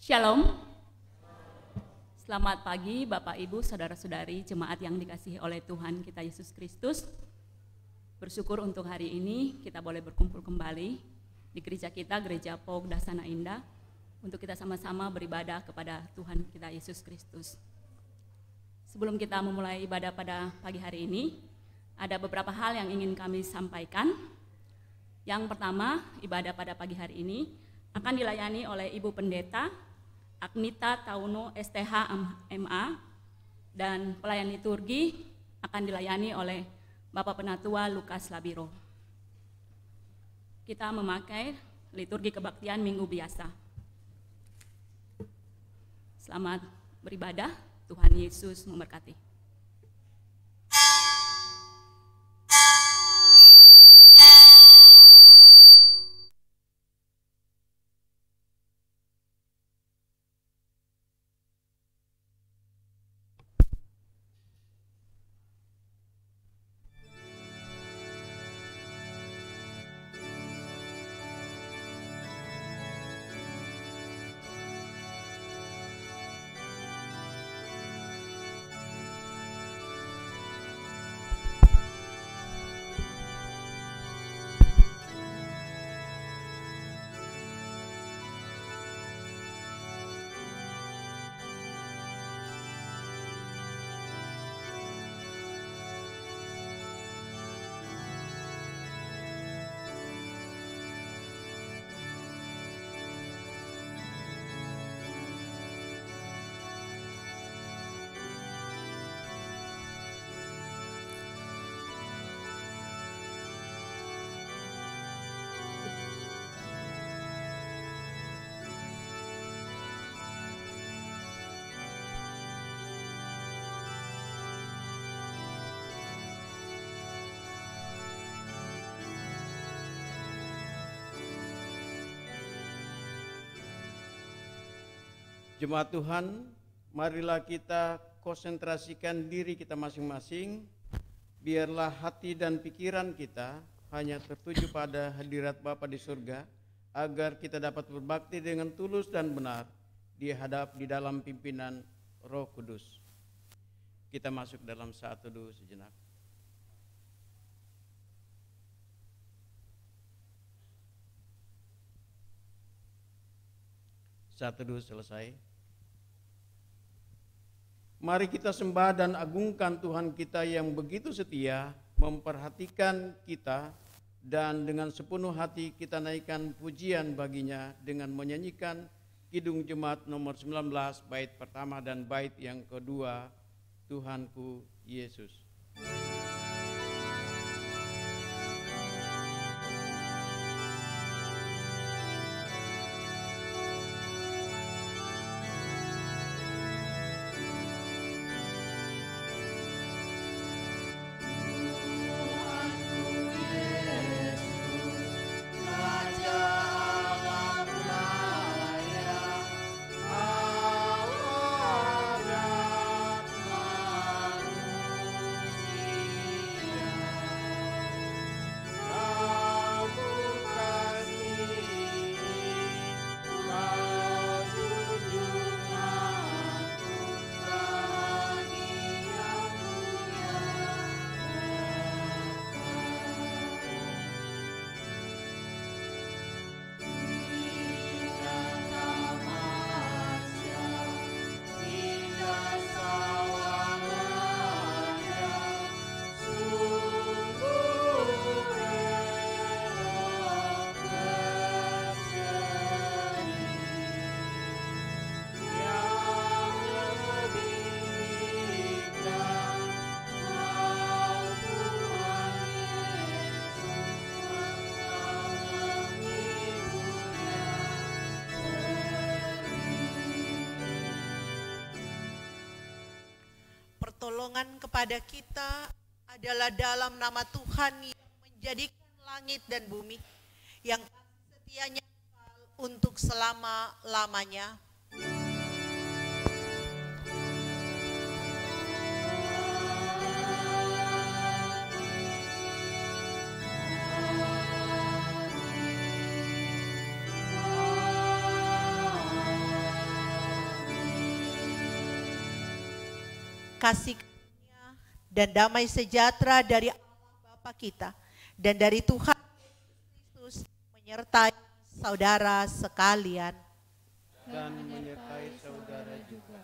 Shalom. Selamat pagi Bapak Ibu, Saudara-saudari, jemaat yang dikasihi oleh Tuhan kita Yesus Kristus. Bersyukur untuk hari ini kita boleh berkumpul kembali di gereja kita, Gereja Pogda Sana Indah, untuk kita sama-sama beribadah kepada Tuhan kita Yesus Kristus. Sebelum kita memulai ibadah pada pagi hari ini, ada beberapa hal yang ingin kami sampaikan. Yang pertama, ibadah pada pagi hari ini akan dilayani oleh Ibu Pendeta Agnita Tauno STH MA, dan pelayan liturgi akan dilayani oleh Bapak Penatua Lukas Labiro. Kita memakai liturgi kebaktian minggu biasa. Selamat beribadah, Tuhan Yesus memberkati. Jemaat Tuhan, marilah kita konsentrasikan diri kita masing-masing. Biarlah hati dan pikiran kita hanya tertuju pada hadirat Bapa di surga, agar kita dapat berbakti dengan tulus dan benar di dalam pimpinan Roh Kudus. Kita masuk dalam saat teduh sejenak. Saat teduh selesai. Mari kita sembah dan agungkan Tuhan kita yang begitu setia memperhatikan kita, dan dengan sepenuh hati kita naikkan pujian baginya dengan menyanyikan Kidung Jemaat nomor 19 bait pertama dan bait yang kedua, Tuhanku Yesus. Pertolongan kepada kita adalah dalam nama Tuhan yang menjadikan langit dan bumi, yang setianya untuk selama-lamanya. kasih karunia dan damai sejahtera dari Allah Bapa kita dan dari Tuhan Yesus menyertai saudara sekalian. Dan menyertai saudara juga.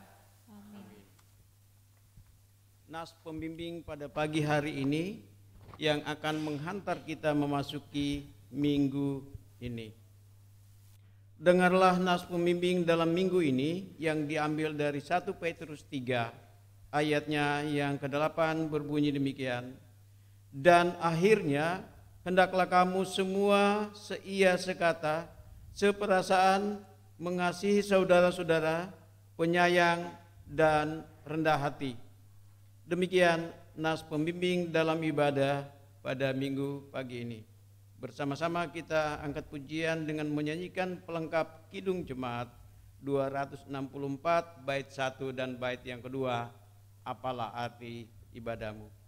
Amin. Nas pembimbing pada pagi hari ini yang akan menghantar kita memasuki minggu ini. Dengarlah nas pembimbing dalam minggu ini yang diambil dari 1 Petrus 3 ayatnya yang ke-8 berbunyi demikian. Dan akhirnya hendaklah kamu semua seia sekata, seperasaan, mengasihi saudara-saudara, penyayang dan rendah hati. Demikian nas pembimbing dalam ibadah pada minggu pagi ini. Bersama-sama kita angkat pujian dengan menyanyikan pelengkap Kidung Jemaat 264 bait 1 dan bait yang kedua, Apalah Arti Ibadahmu.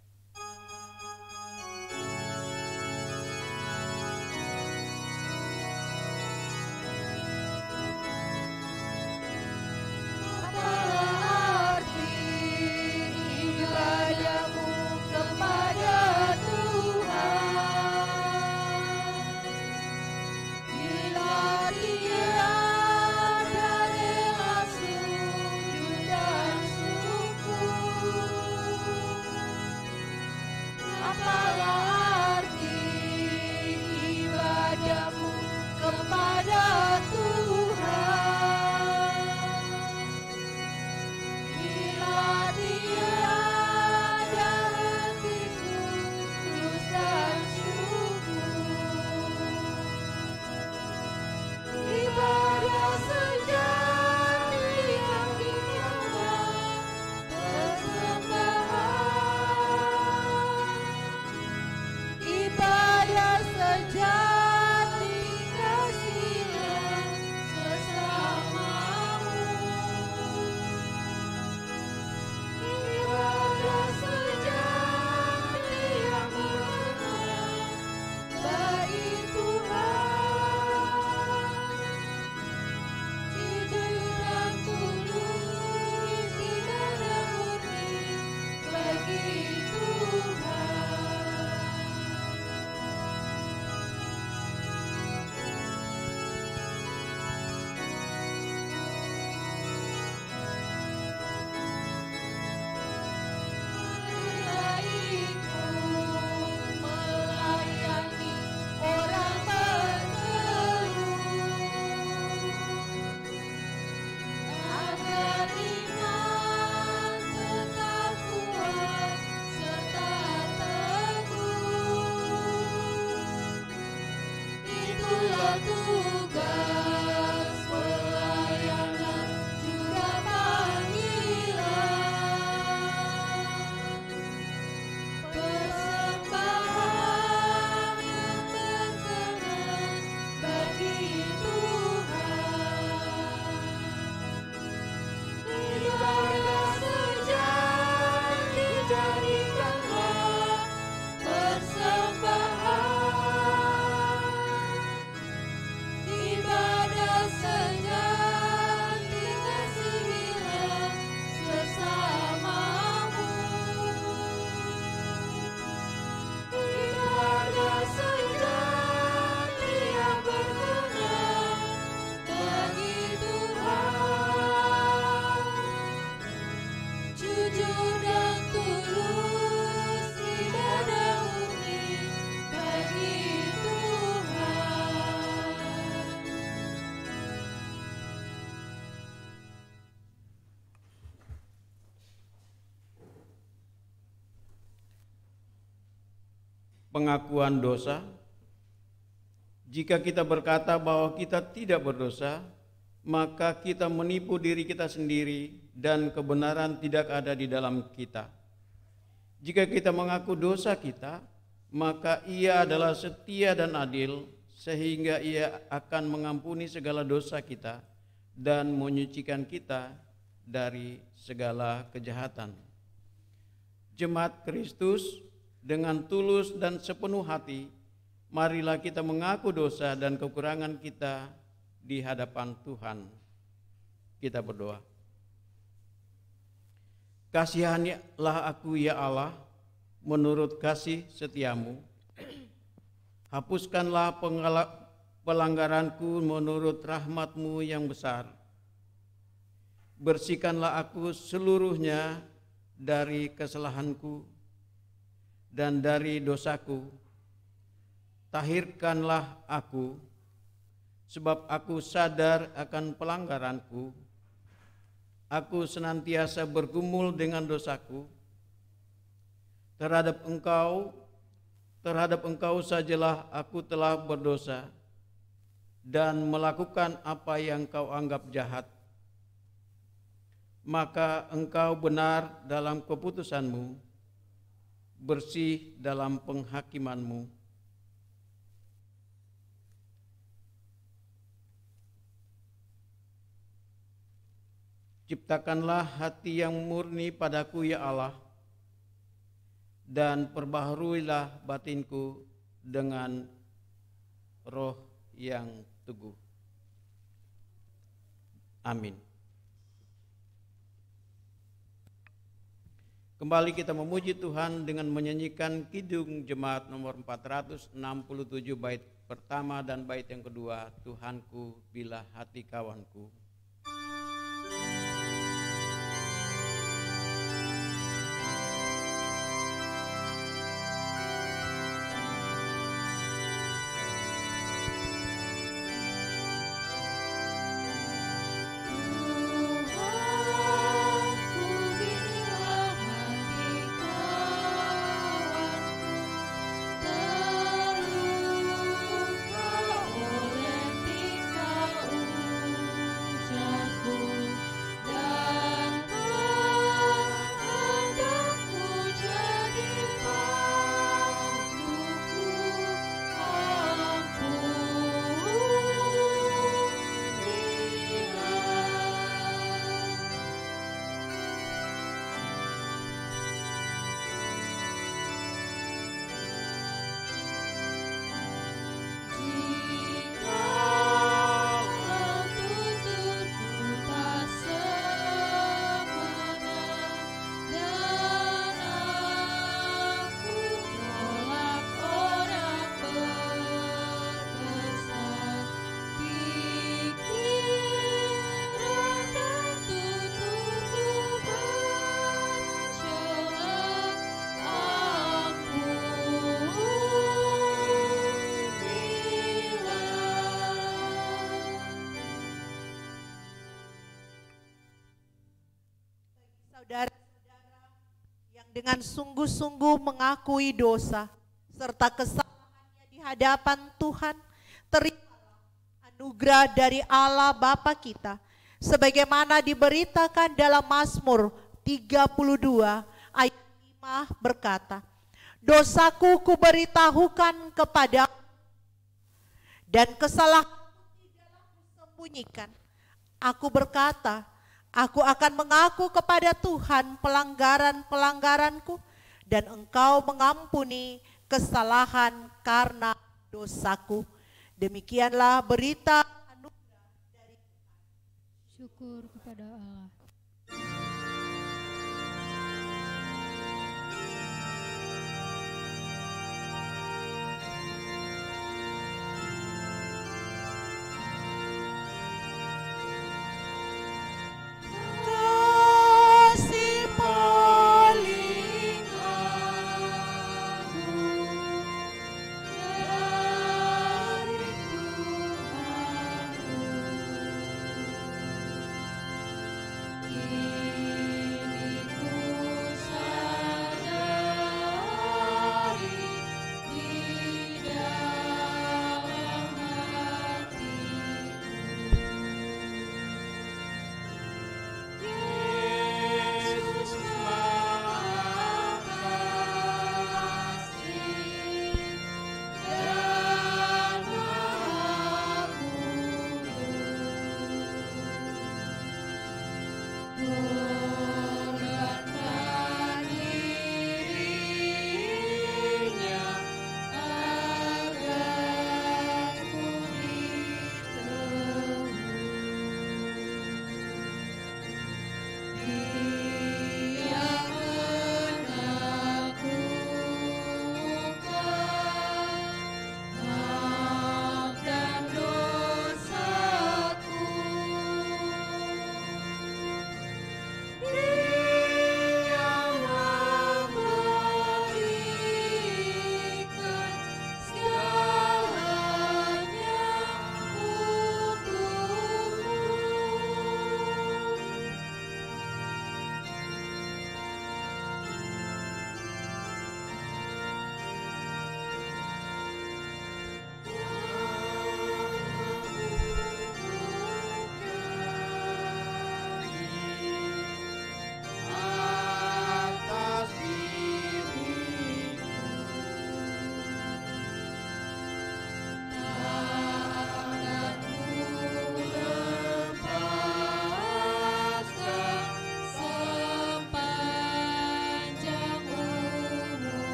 Pengakuan dosa. Jika kita berkata bahwa kita tidak berdosa, maka kita menipu diri kita sendiri dan kebenaran tidak ada di dalam kita. Jika kita mengaku dosa kita, maka Ia adalah setia dan adil, sehingga Ia akan mengampuni segala dosa kita dan menyucikan kita dari segala kejahatan. Jemaat Kristus, dengan tulus dan sepenuh hati, marilah kita mengaku dosa dan kekurangan kita di hadapan Tuhan. Kita berdoa. Kasihanilah aku ya Allah, menurut kasih setiamu. Hapuskanlah pelanggaranku menurut rahmat-Mu yang besar. Bersihkanlah aku seluruhnya dari kesalahanku dan dari dosaku. Tahirkanlah aku, sebab aku sadar akan pelanggaranku. Aku senantiasa bergumul dengan dosaku. Terhadap Engkau sajalah aku telah berdosa dan melakukan apa yang Kau anggap jahat. Maka Engkau benar dalam keputusan-Mu, bersih dalam penghakiman-Mu. Ciptakanlah hati yang murni padaku ya Allah, dan perbaharuilah batinku dengan roh yang teguh. Amin. Kembali kita memuji Tuhan dengan menyanyikan Kidung Jemaat nomor 467 bait pertama dan bait yang kedua, Tuhanku bila hati kawanku. Saudara-saudara yang dengan sungguh-sungguh mengakui dosa serta kesalahannya di hadapan Tuhan, terimalah anugerah dari Allah Bapa kita sebagaimana diberitakan dalam Mazmur 32 ayat 5 berkata, dosaku kuberitahukan kepada dan kesalahanku tidaklah kusembunyikan. Aku berkata, aku akan mengaku kepada Tuhan pelanggaran-pelanggaranku, dan Engkau mengampuni kesalahan karena dosaku. Demikianlah berita anugerah dari Tuhan. Syukur kepada Allah. Tuhan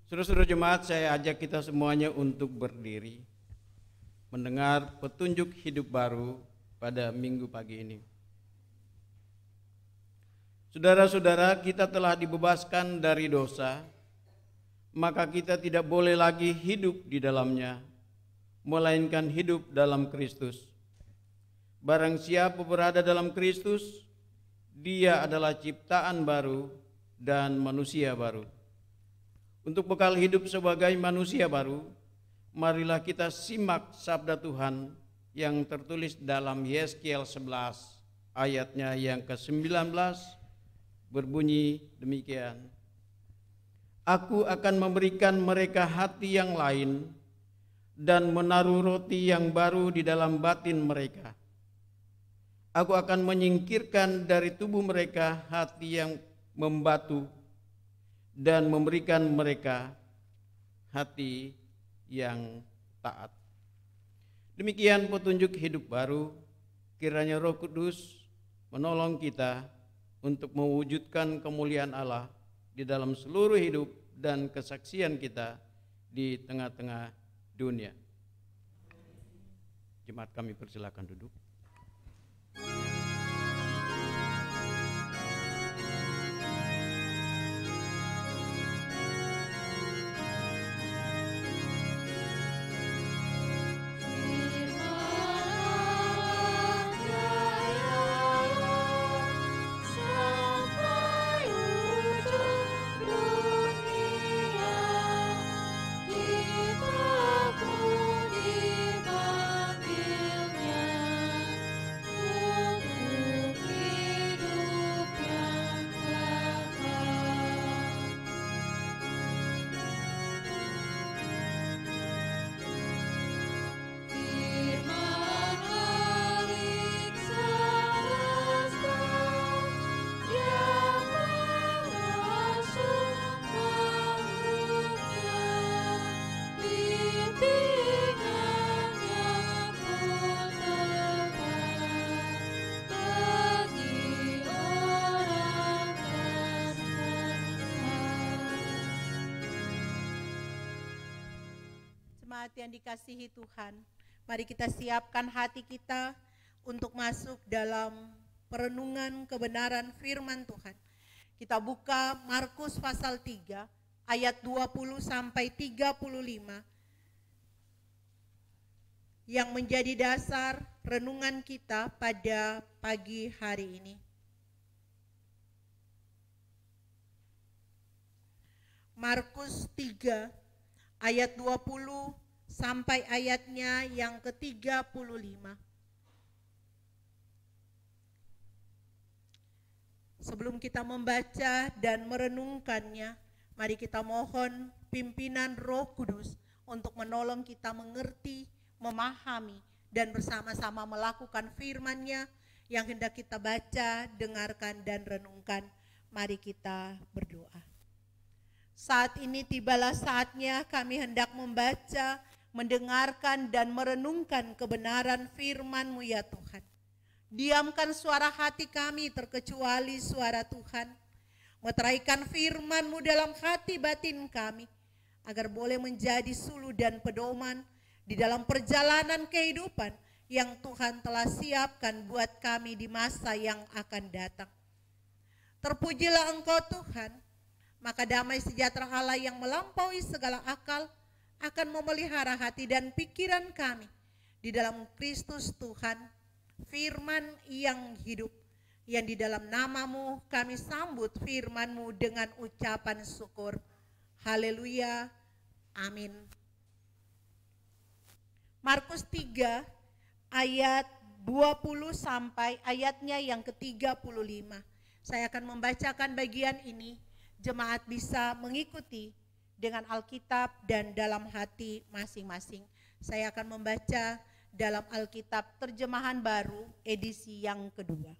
Saudara-saudara jemaat, saya ajak kita semuanya untuk berdiri mendengar petunjuk hidup baru pada minggu pagi ini. Saudara-saudara, kita telah dibebaskan dari dosa, maka kita tidak boleh lagi hidup di dalamnya, melainkan hidup dalam Kristus. Barang siapa berada dalam Kristus, dia adalah ciptaan baru dan manusia baru. Untuk bekal hidup sebagai manusia baru, marilah kita simak sabda Tuhan yang tertulis dalam Yeskiel 11 ayatnya yang ke-19 berbunyi demikian. Aku akan memberikan mereka hati yang lain dan menaruh roti yang baru di dalam batin mereka. Aku akan menyingkirkan dari tubuh mereka hati yang membatu dan memberikan mereka hati yang taat. Demikian petunjuk hidup baru. Kiranya Roh Kudus menolong kita untuk mewujudkan kemuliaan Allah di dalam seluruh hidup dan kesaksian kita di tengah-tengah dunia. Jemaat kami persilakan duduk. Yang dikasihi Tuhan, mari kita siapkan hati kita untuk masuk dalam perenungan kebenaran firman Tuhan. Kita buka Markus pasal 3 ayat 20 sampai 35 yang menjadi dasar renungan kita pada pagi hari ini. Markus 3 ayat 20 sampai ayatnya yang ke-35. Sebelum kita membaca dan merenungkannya, mari kita mohon pimpinan Roh Kudus untuk menolong kita mengerti, memahami, dan bersama-sama melakukan firman-Nya yang hendak kita baca, dengarkan, dan renungkan. Mari kita berdoa. Saat ini tibalah saatnya kami hendak membaca, mendengarkan dan merenungkan kebenaran firman-Mu ya Tuhan. Diamkan suara hati kami terkecuali suara Tuhan. Meteraikan firman-Mu dalam hati batin kami, agar boleh menjadi suluh dan pedoman di dalam perjalanan kehidupan yang Tuhan telah siapkan buat kami di masa yang akan datang. Terpujilah Engkau Tuhan, maka damai sejahtera Allah yang melampaui segala akal akan memelihara hati dan pikiran kami di dalam Kristus Tuhan, firman yang hidup, yang di dalam nama-Mu kami sambut firman-Mu dengan ucapan syukur. Haleluya, amin. Markus 3 ayat 20 sampai ayatnya yang ke-35. Saya akan membacakan bagian ini, jemaat bisa mengikuti dengan Alkitab dan dalam hati masing-masing. Saya akan membaca dalam Alkitab terjemahan baru edisi yang kedua.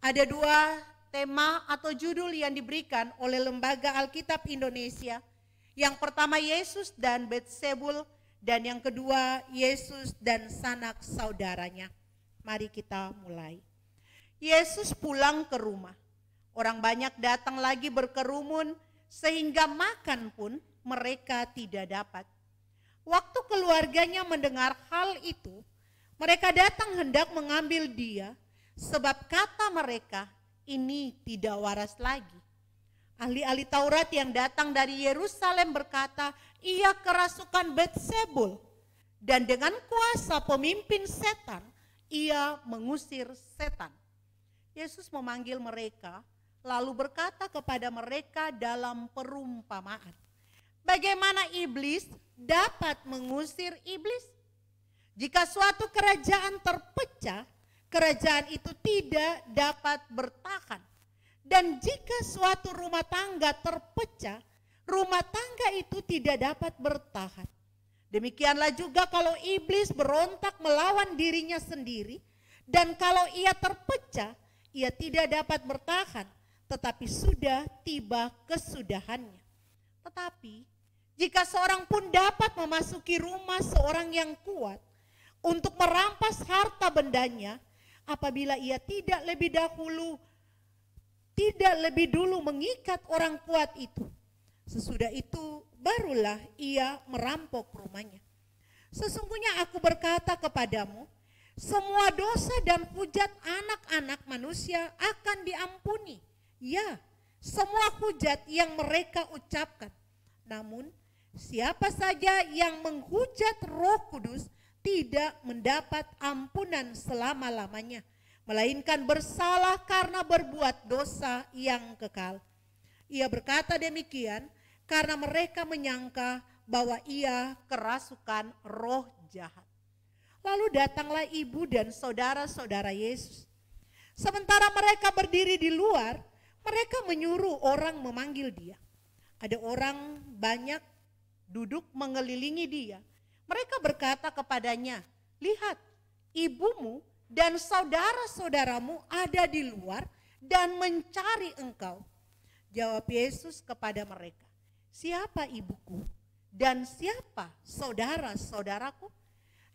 Ada dua tema atau judul yang diberikan oleh Lembaga Alkitab Indonesia. Yang pertama Yesus dan Betsebul, dan yang kedua Yesus dan sanak saudaranya. Mari kita mulai. Yesus pulang ke rumah. Orang banyak datang lagi berkerumun, sehingga makan pun mereka tidak dapat. Waktu keluarganya mendengar hal itu, mereka datang hendak mengambil dia, sebab kata mereka, ini tidak waras lagi. Ahli-ahli Taurat yang datang dari Yerusalem berkata, ia kerasukan Betsebul, dan dengan kuasa pemimpin setan, ia mengusir setan. Yesus memanggil mereka, lalu berkata kepada mereka dalam perumpamaan, bagaimana iblis dapat mengusir iblis? Jika suatu kerajaan terpecah, kerajaan itu tidak dapat bertahan. Dan jika suatu rumah tangga terpecah, rumah tangga itu tidak dapat bertahan. Demikianlah juga kalau iblis berontak melawan dirinya sendiri, dan kalau ia terpecah, ia tidak dapat bertahan, tetapi sudah tiba kesudahannya. Tetapi jika seorang pun dapat memasuki rumah seorang yang kuat untuk merampas harta bendanya, apabila ia tidak lebih dulu mengikat orang kuat itu, sesudah itu barulah ia merampok rumahnya. Sesungguhnya aku berkata kepadamu, semua dosa dan hujat anak-anak manusia akan diampuni. Ya, semua hujat yang mereka ucapkan. Namun, siapa saja yang menghujat Roh Kudus tidak mendapat ampunan selama-lamanya, melainkan bersalah karena berbuat dosa yang kekal. Ia berkata demikian karena mereka menyangka bahwa ia kerasukan roh jahat. Lalu datanglah ibu dan saudara-saudara Yesus. Sementara mereka berdiri di luar, mereka menyuruh orang memanggil dia. Ada orang banyak duduk mengelilingi dia. Mereka berkata kepadanya, lihat, ibumu dan saudara-saudaramu ada di luar dan mencari engkau. Jawab Yesus kepada mereka, siapa ibuku dan siapa saudara-saudaraku?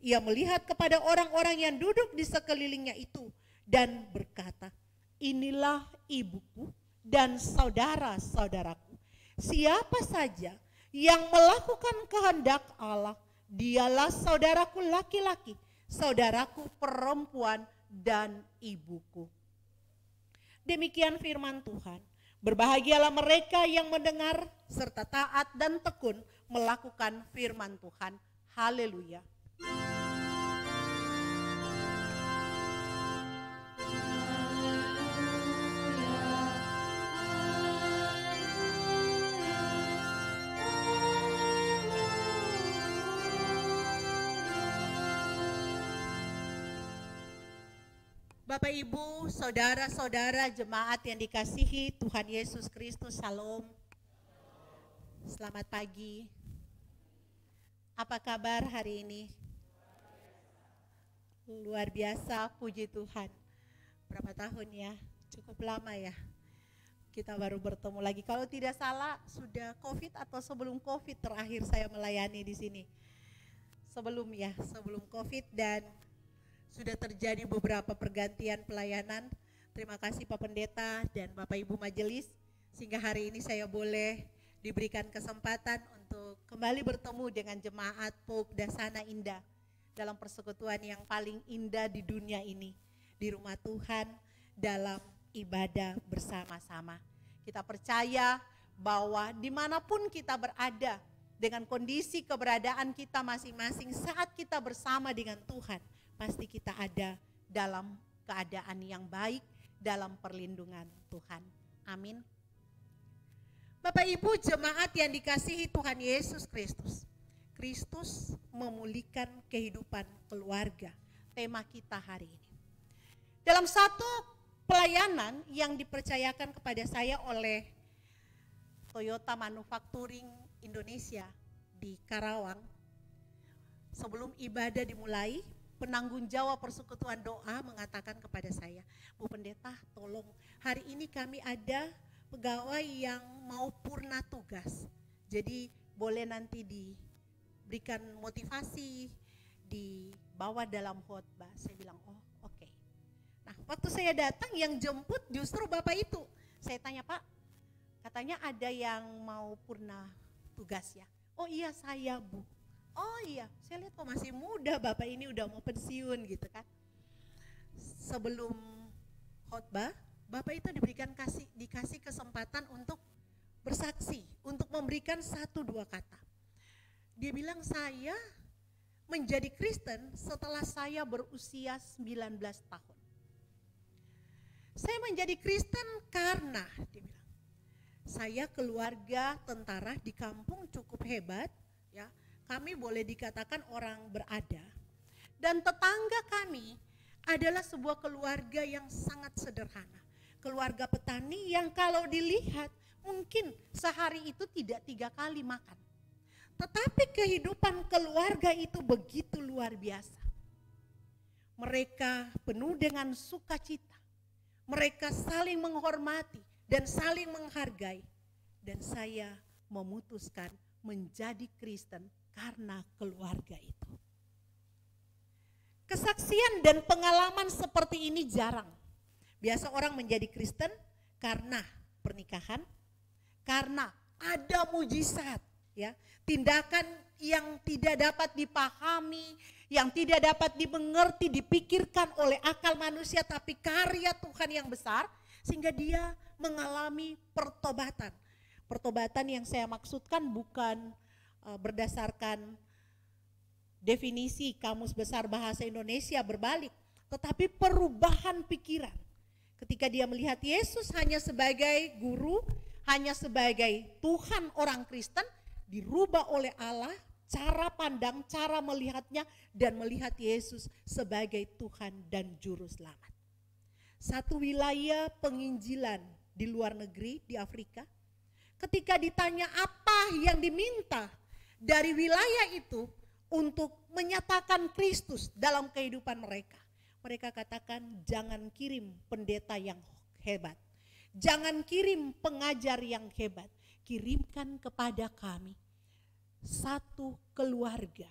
Ia melihat kepada orang-orang yang duduk di sekelilingnya itu dan berkata, inilah ibuku dan saudara-saudaraku. Siapa saja yang melakukan kehendak Allah, dialah saudaraku laki-laki, saudaraku perempuan, dan ibuku. Demikian firman Tuhan. Berbahagialah mereka yang mendengar serta taat dan tekun melakukan firman Tuhan. Haleluya. Bapak Ibu, saudara-saudara jemaat yang dikasihi Tuhan Yesus Kristus, Shalom. Selamat pagi. Apa kabar hari ini? Luar biasa, puji Tuhan. Berapa tahun ya? Cukup lama ya. Kita baru bertemu lagi. Kalau tidak salah sudah COVID atau sebelum COVID terakhir saya melayani di sini. Sebelum COVID, dan sudah terjadi beberapa pergantian pelayanan. Terima kasih Pak Pendeta dan Bapak Ibu Majelis, sehingga hari ini saya boleh diberikan kesempatan untuk kembali bertemu dengan jemaat POG Dasana Indah dalam persekutuan yang paling indah di dunia ini, di rumah Tuhan dalam ibadah bersama-sama. Kita percaya bahwa dimanapun kita berada, dengan kondisi keberadaan kita masing-masing, saat kita bersama dengan Tuhan, pasti kita ada dalam keadaan yang baik, dalam perlindungan Tuhan. Amin. Bapak Ibu jemaat yang dikasihi Tuhan Yesus Kristus. Kristus memulihkan kehidupan keluarga. Tema kita hari ini. Dalam satu pelayanan yang dipercayakan kepada saya oleh Toyota Manufacturing Indonesia di Karawang. Sebelum ibadah dimulai, penanggung jawab persekutuan doa mengatakan kepada saya, Bu Pendeta, tolong hari ini kami ada pegawai yang mau purna tugas. Jadi boleh nanti diberikan motivasi, dibawa dalam khotbah. Saya bilang, oh oke. Nah waktu saya datang yang jemput justru Bapak itu. Saya tanya, Pak, katanya ada yang mau purna tugasnya? Oh iya saya Bu. Oh iya, saya lihat kok masih muda, Bapak ini udah mau pensiun gitu kan. Sebelum khotbah, Bapak itu dikasih kesempatan untuk bersaksi, untuk memberikan 1-2 kata. Dia bilang saya menjadi Kristen setelah saya berusia 19 tahun. Saya menjadi Kristen karena, dia bilang, saya keluarga tentara di kampung cukup hebat, ya. Kami boleh dikatakan orang berada. Dan tetangga kami adalah sebuah keluarga yang sangat sederhana. Keluarga petani yang kalau dilihat mungkin sehari itu tidak 3 kali makan. Tetapi kehidupan keluarga itu begitu luar biasa. Mereka penuh dengan sukacita. Mereka saling menghormati dan saling menghargai. Dan saya memutuskan menjadi Kristen karena keluarga itu. Kesaksian dan pengalaman seperti ini jarang. Biasa orang menjadi Kristen karena pernikahan, karena ada mujizat, ya, tindakan yang tidak dapat dipahami, yang tidak dapat dimengerti, dipikirkan oleh akal manusia, tapi karya Tuhan yang besar, sehingga dia mengalami pertobatan. Pertobatan yang saya maksudkan bukan berdasarkan definisi Kamus Besar Bahasa Indonesia berbalik, tetapi perubahan pikiran. Ketika dia melihat Yesus hanya sebagai guru, hanya sebagai Tuhan orang Kristen, dirubah oleh Allah cara pandang, cara melihatnya, dan melihat Yesus sebagai Tuhan dan Juru Selamat. Satu wilayah penginjilan di luar negeri, di Afrika, ketika ditanya apa yang diminta dari wilayah itu untuk menyatakan Kristus dalam kehidupan mereka, mereka katakan jangan kirim pendeta yang hebat, jangan kirim pengajar yang hebat, kirimkan kepada kami satu keluarga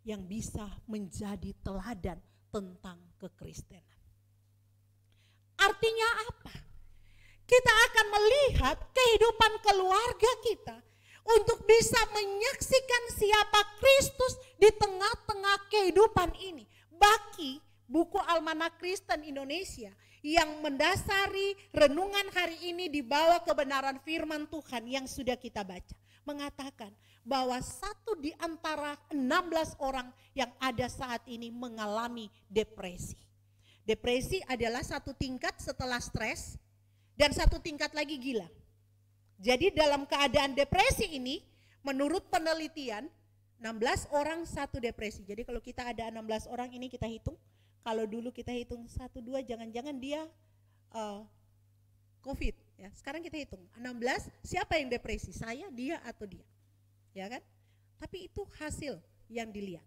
yang bisa menjadi teladan tentang kekristenan. Artinya apa? Kita akan melihat kehidupan keluarga kita untuk bisa menyaksikan siapa Kristus di tengah-tengah kehidupan ini. Bagi buku Almanak Kristen Indonesia yang mendasari renungan hari ini di bawah kebenaran firman Tuhan yang sudah kita baca, mengatakan bahwa 1 di antara 16 orang yang ada saat ini mengalami depresi. Depresi adalah satu tingkat setelah stres dan satu tingkat lagi gila. Jadi dalam keadaan depresi ini, menurut penelitian 16 orang satu depresi. Jadi kalau kita ada 16 orang ini kita hitung, kalau dulu kita hitung 1, 2, jangan-jangan dia COVID. Ya, sekarang kita hitung 16, siapa yang depresi? Saya, dia, atau dia? Ya kan? Tapi itu hasil yang dilihat.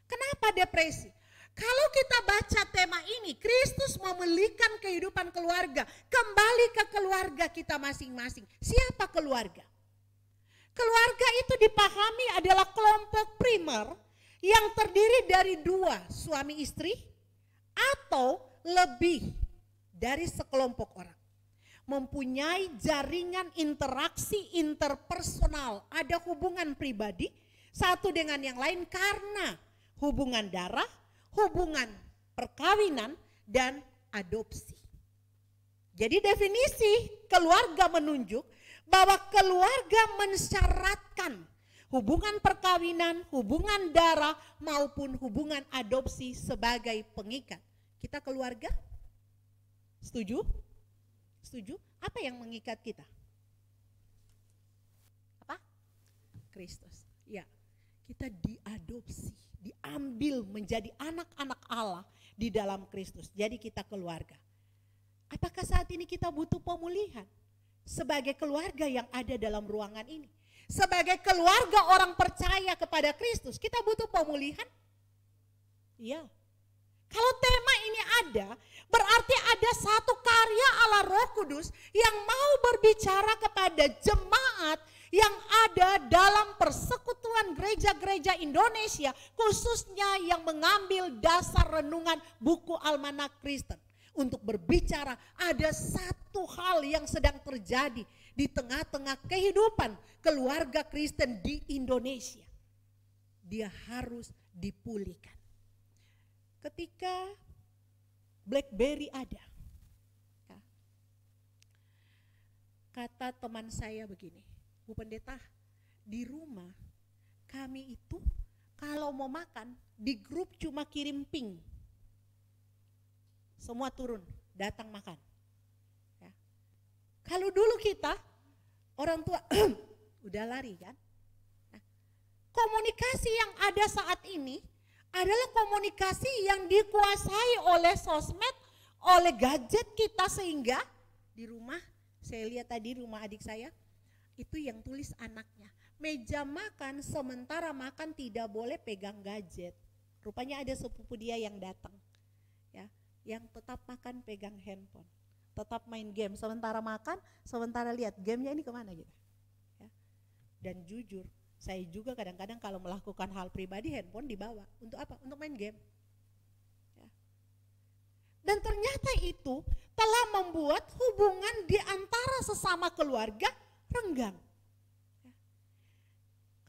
Kenapa depresi? Kalau kita baca tema ini, Kristus memulihkan kehidupan keluarga, kembali ke keluarga kita masing-masing. Siapa keluarga? Keluarga itu dipahami adalah kelompok primer yang terdiri dari 2 suami istri atau lebih dari sekelompok orang. Mempunyai jaringan interaksi interpersonal, ada hubungan pribadi satu dengan yang lain karena hubungan darah, hubungan perkawinan, dan adopsi. Jadi definisi keluarga menunjuk bahwa keluarga mensyaratkan hubungan perkawinan, hubungan darah, maupun hubungan adopsi sebagai pengikat. Kita keluarga? Setuju? Setuju? Apa yang mengikat kita? Apa? Kristus. Ya, kita diadopsi, diambil menjadi anak-anak Allah di dalam Kristus. Jadi kita keluarga. Apakah saat ini kita butuh pemulihan? Sebagai keluarga yang ada dalam ruangan ini. Sebagai keluarga orang percaya kepada Kristus, kita butuh pemulihan? Iya. Kalau tema ini ada, berarti ada satu karya Allah Roh Kudus yang mau berbicara kepada jemaat yang ada dalam persekutuan gereja-gereja Indonesia, khususnya yang mengambil dasar renungan buku Almanak Kristen. Untuk berbicara ada satu hal yang sedang terjadi di tengah-tengah kehidupan keluarga Kristen di Indonesia. Dia harus dipulihkan. Ketika BlackBerry ada, kata teman saya begini, Bu Pendeta, di rumah kami itu kalau mau makan di grup cuma kirim ping. Semua turun, datang makan. Ya. Kalau dulu kita, orang tua udah lari kan. Nah, komunikasi yang ada saat ini adalah komunikasi yang dikuasai oleh sosmed, oleh gadget kita, sehingga di rumah, saya lihat tadi rumah adik saya, itu yang tulis anaknya. Meja makan, sementara makan tidak boleh pegang gadget. Rupanya ada sepupu dia yang datang, ya, yang tetap makan pegang handphone, tetap main game, sementara makan, sementara lihat gamenya ini kemana gitu. Ya. Dan jujur, saya juga kadang-kadang kalau melakukan hal pribadi, handphone dibawa. Untuk apa? Untuk main game. Ya. Dan ternyata itu telah membuat hubungan di antara sesama keluarga renggang.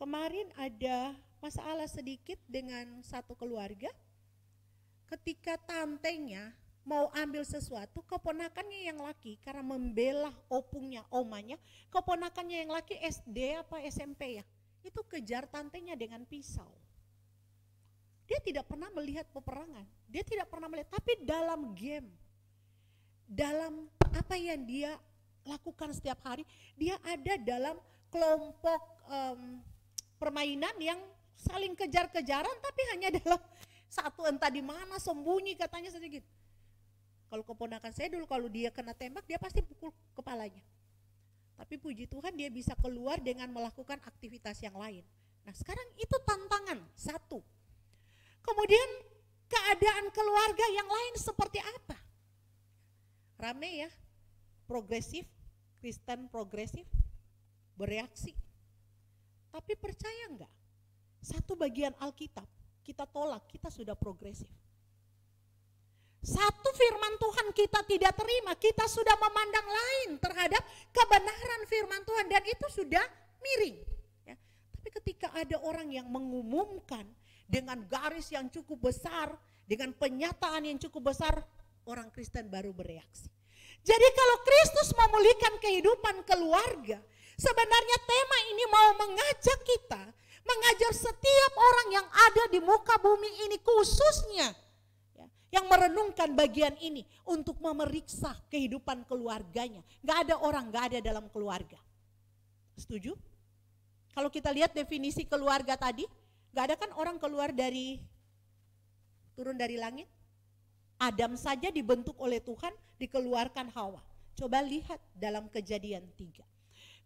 Kemarin ada masalah sedikit dengan satu keluarga, ketika tantenya mau ambil sesuatu, keponakannya yang laki karena membela opungnya, omanya, keponakannya yang laki SD apa SMP ya, itu kejar tantenya dengan pisau. Dia tidak pernah melihat peperangan, dia tidak pernah melihat, tapi dalam game, dalam apa yang dia lakukan setiap hari, dia ada dalam kelompok permainan yang saling kejar-kejaran, tapi hanya dalam satu entah di mana sembunyi katanya sedikit. Kalau keponakan saya dulu kalau dia kena tembak dia pasti pukul kepalanya. Tapi puji Tuhan dia bisa keluar dengan melakukan aktivitas yang lain. Nah sekarang itu tantangan satu. Kemudian keadaan keluarga yang lain seperti apa? Rame ya, progresif, Kristen progresif, bereaksi. Tapi percaya enggak? Satu bagian Alkitab kita tolak, kita sudah progresif. Satu firman Tuhan kita tidak terima, kita sudah memandang lain terhadap kebenaran firman Tuhan dan itu sudah miring. Ya. Tapi ketika ada orang yang mengumumkan dengan garis yang cukup besar, dengan penyataan yang cukup besar, orang Kristen baru bereaksi. Jadi kalau Kristus memulihkan kehidupan keluarga, sebenarnya tema ini mau mengajak kita, mengajar setiap orang yang ada di muka bumi ini khususnya ya, yang merenungkan bagian ini untuk memeriksa kehidupan keluarganya. Gak ada orang, gak ada dalam keluarga. Setuju? Kalau kita lihat definisi keluarga tadi, gak ada kan orang keluar dari, turun dari langit. Adam saja dibentuk oleh Tuhan, dikeluarkan Hawa. Coba lihat dalam Kejadian 3.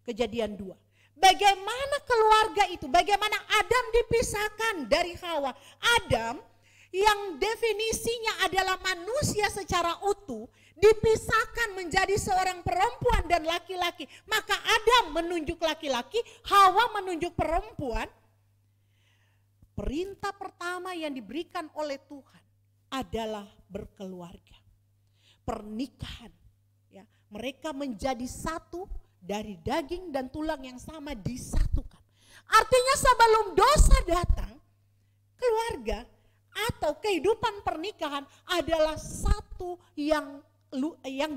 Kejadian 2. Bagaimana keluarga itu, bagaimana Adam dipisahkan dari Hawa. Adam yang definisinya adalah manusia secara utuh, dipisahkan menjadi seorang perempuan dan laki-laki. Maka Adam menunjuk laki-laki, Hawa menunjuk perempuan. Perintah pertama yang diberikan oleh Tuhan adalah berkeluarga. Pernikahan. Ya, mereka menjadi satu. Dari daging dan tulang yang sama disatukan. Artinya sebelum dosa datang, keluarga atau kehidupan pernikahan adalah satu yang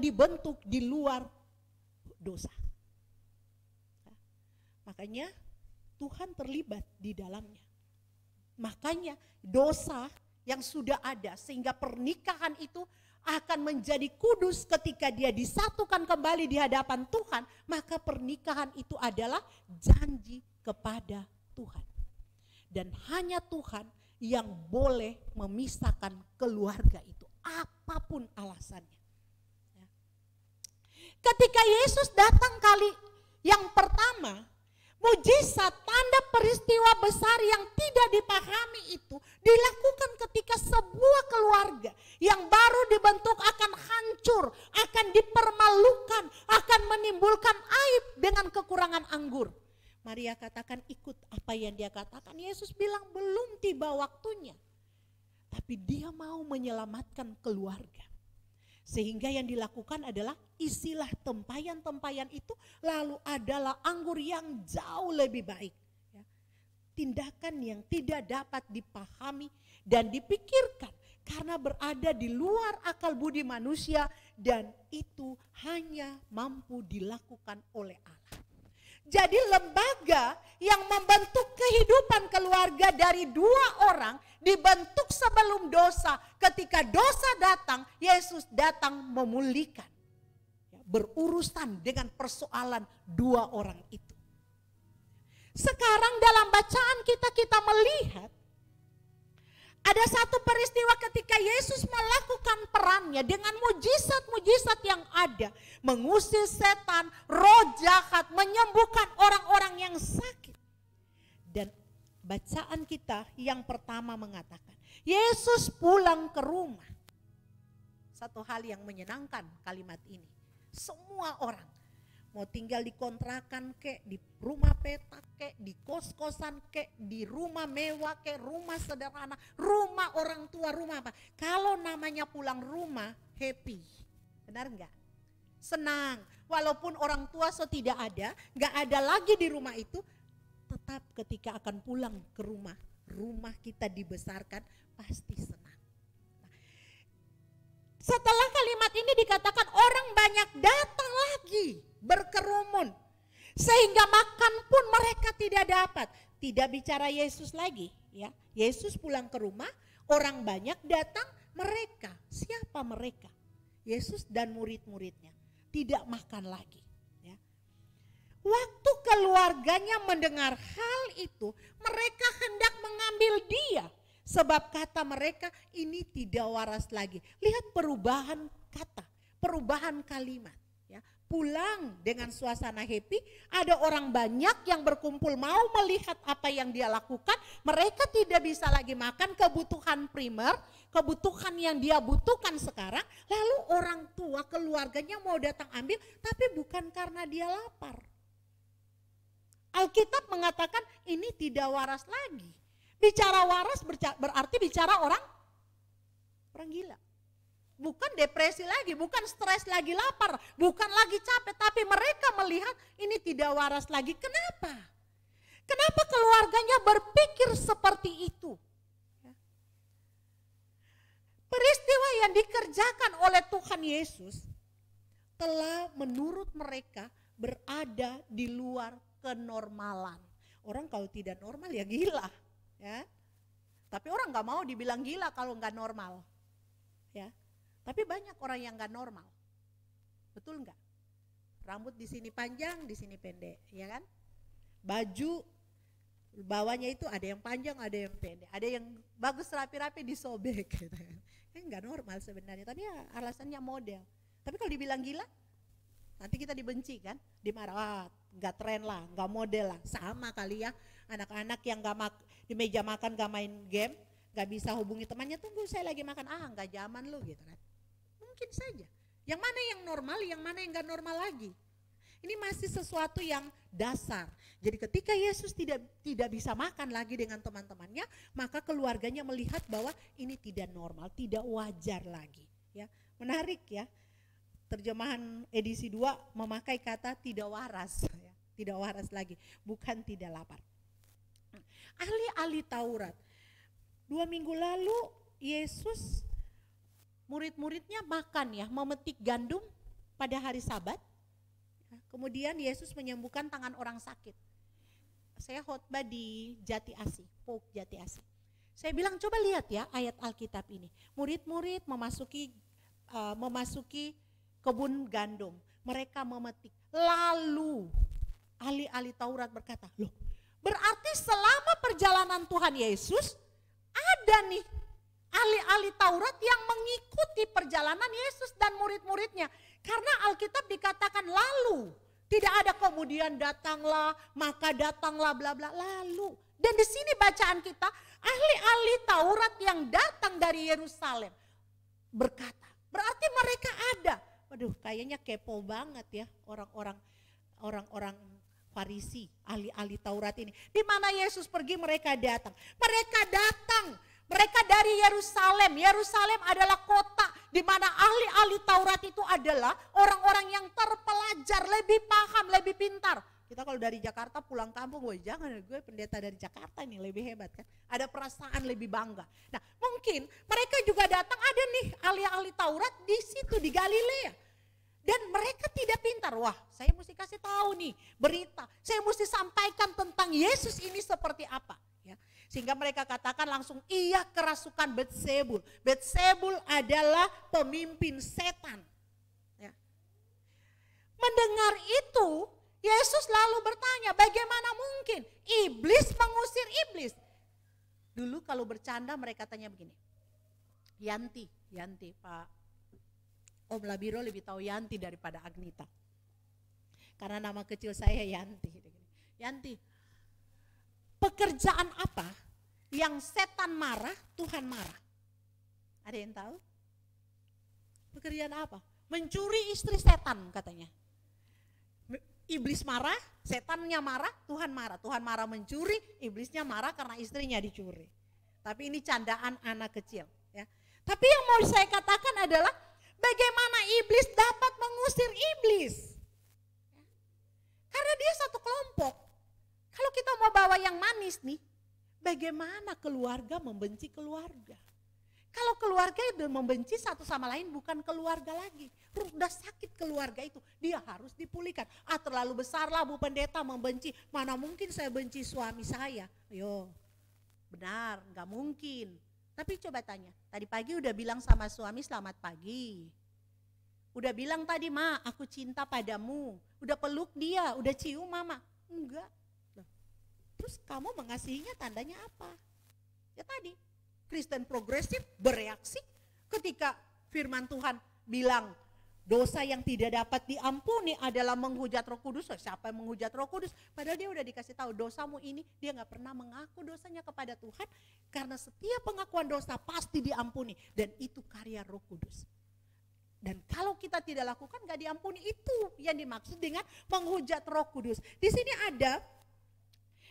dibentuk di luar dosa. Makanya Tuhan terlibat di dalamnya. Makanya dosa yang sudah ada sehingga pernikahan itu akan menjadi kudus ketika dia disatukan kembali di hadapan Tuhan, maka pernikahan itu adalah janji kepada Tuhan. Dan hanya Tuhan yang boleh memisahkan keluarga itu, apapun alasannya. Ketika Yesus datang kali yang pertama, mujizat, tanda peristiwa besar yang tidak dipahami itu dilakukan ketika sebuah keluarga yang baru dibentuk akan hancur, akan dipermalukan, akan menimbulkan aib dengan kekurangan anggur. Maria katakan ikut apa yang dia katakan. Yesus bilang belum tiba waktunya. Tapi dia mau menyelamatkan keluarga. Sehingga yang dilakukan adalah isilah tempayan-tempayan itu lalu adalah anggur yang jauh lebih baik. Ya. Tindakan yang tidak dapat dipahami dan dipikirkan karena berada di luar akal budi manusia dan itu hanya mampu dilakukan oleh Allah. Jadi lembaga yang membentuk kehidupan keluarga dari 2 orang dibentuk sebelum dosa. Ketika dosa datang, Yesus datang memulihkan. Berurusan dengan persoalan 2 orang itu. Sekarang dalam bacaan kita melihat ada satu peristiwa ketika Yesus melakukan perannya dengan mujizat-mujizat yang ada. Mengusir setan, roh jahat, menyembuhkan orang-orang yang sakit. Dan bacaan kita yang pertama mengatakan, Yesus pulang ke rumah. Satu hal yang menyenangkan kalimat ini. Semua orang mau tinggal di kontrakan kek, di rumah petak kek, di kos-kosan kek, di rumah mewah kek, rumah sederhana, rumah orang tua, rumah apa. Kalau namanya pulang rumah, happy. Benar enggak? Senang. Walaupun orang tua tidak ada, enggak ada lagi di rumah itu, tetap ketika akan pulang ke rumah, rumah kita dibesarkan, pasti senang. Setelah kalimat ini dikatakan orang banyak datang lagi berkerumun. Sehingga makan pun mereka tidak dapat. Tidak bicara Yesus lagi. Ya. Yesus pulang ke rumah, orang banyak datang, mereka. Siapa mereka? Yesus dan murid-muridnya. Tidak makan lagi. Ya. Waktu keluarganya mendengar hal itu, mereka hendak mengambil dia. Sebab kata mereka ini tidak waras lagi. Lihat perubahan kata, perubahan kalimat. Ya. Pulang dengan suasana happy, ada orang banyak yang berkumpul mau melihat apa yang dia lakukan. Mereka tidak bisa lagi makan kebutuhan primer, kebutuhan yang dia butuhkan sekarang. Lalu orang tua keluarganya mau datang ambil, tapi bukan karena dia lapar. Alkitab mengatakan ini tidak waras lagi. Bicara waras berarti bicara orang gila. Bukan depresi lagi, bukan stres lagi, lapar, bukan lagi capek, tapi mereka melihat ini tidak waras lagi. Kenapa? Kenapa keluarganya berpikir seperti itu? Peristiwa yang dikerjakan oleh Tuhan Yesus telah menurut mereka berada di luar kenormalan. Orang kalau tidak normal ya gila. Ya, tapi orang nggak mau dibilang gila kalau nggak normal, ya. Tapi banyak orang yang nggak normal, betul nggak? Rambut di sini panjang, di sini pendek, ya kan? Baju bawahnya itu ada yang panjang, ada yang pendek, ada yang bagus rapi-rapi disobek, gitu kan? Nggak normal sebenarnya, tapi ya alasannya model. Tapi kalau dibilang gila, nanti kita dibenci kan, dimarah, nggak tren lah, nggak model lah, sama kali ya. Anak-anak yang di meja makan gak main game, gak bisa hubungi temannya, tunggu saya lagi makan, gak zaman lu gitu kan. Mungkin saja, yang mana yang normal, yang mana yang gak normal lagi. Ini masih sesuatu yang dasar. Jadi ketika Yesus tidak bisa makan lagi dengan teman-temannya, maka keluarganya melihat bahwa ini tidak normal, tidak wajar lagi. Ya, menarik ya, terjemahan edisi 2 memakai kata tidak waras, ya. Tidak waras lagi, bukan tidak lapar. Ahli-ahli Taurat, 2 minggu lalu Yesus murid-muridnya makan ya, memetik gandum pada hari Sabat. Kemudian Yesus menyembuhkan tangan orang sakit. Saya khotbah di Jati Asih, Pok Jati Asih. Saya bilang coba lihat ya ayat Alkitab ini. Murid-murid memasuki kebun gandum, mereka memetik. Lalu ahli-ahli Taurat berkata, loh, berarti selama perjalanan Tuhan Yesus ada nih ahli-ahli Taurat yang mengikuti perjalanan Yesus dan murid-muridnya. Karena Alkitab dikatakan lalu, tidak ada kemudian datanglah, maka datanglah bla bla lalu. Dan di sini bacaan kita ahli-ahli Taurat yang datang dari Yerusalem berkata, berarti mereka ada. Waduh, kayaknya kepo banget ya orang-orang Farisi, ahli-ahli Taurat ini. Di mana Yesus pergi mereka datang. Mereka datang, mereka dari Yerusalem. Yerusalem adalah kota di mana ahli-ahli Taurat itu adalah orang-orang yang terpelajar, lebih paham, lebih pintar. Kita kalau dari Jakarta pulang kampung, woi jangan, gue pendeta dari Jakarta nih, lebih hebat kan. Ada perasaan lebih bangga. Nah mungkin mereka juga datang, ada nih ahli-ahli Taurat di situ di Galilea. Dan mereka tidak pintar, wah saya mesti kasih tahu nih berita, saya mesti sampaikan tentang Yesus ini seperti apa. Ya. Sehingga mereka katakan langsung iya kerasukan Beelzebul. Beelzebul adalah pemimpin setan. Ya. Mendengar itu, Yesus lalu bertanya, bagaimana mungkin iblis mengusir iblis? Dulu kalau bercanda mereka tanya begini, Yanti Pak Om Labiro lebih tahu Yanti daripada Agnita. Karena nama kecil saya Yanti. Yanti, pekerjaan apa yang setan marah, Tuhan marah? Ada yang tahu? Pekerjaan apa? Mencuri istri setan katanya. Iblis marah, setannya marah, Tuhan marah. Tuhan marah mencuri, iblisnya marah karena istrinya dicuri. Tapi ini candaan anak kecil. Ya. Tapi yang mau saya katakan adalah bagaimana iblis dapat mengusir iblis. Karena dia satu kelompok. Kalau kita mau bawa yang manis nih, bagaimana keluarga membenci keluarga. Kalau keluarga itu membenci satu sama lain bukan keluarga lagi. Udah sakit keluarga itu, dia harus dipulihkan. Terlalu besarlah Bu Pendeta membenci, mana mungkin saya benci suami saya. Yo, benar, gak mungkin. Tapi coba tanya, tadi pagi udah bilang sama suami selamat pagi. Udah bilang tadi, Ma aku cinta padamu. Udah peluk dia, udah cium mama. Enggak. Terus kamu mengasihinya tandanya apa? Ya tadi, Kristen progresif bereaksi ketika firman Tuhan bilang dosa yang tidak dapat diampuni adalah menghujat Roh Kudus. Siapa yang menghujat Roh Kudus? Padahal dia udah dikasih tahu dosamu ini, dia gak pernah mengaku dosanya kepada Tuhan. Karena setiap pengakuan dosa pasti diampuni dan itu karya Roh Kudus. Dan kalau kita tidak lakukan gak diampuni, itu yang dimaksud dengan menghujat Roh Kudus. Di sini ada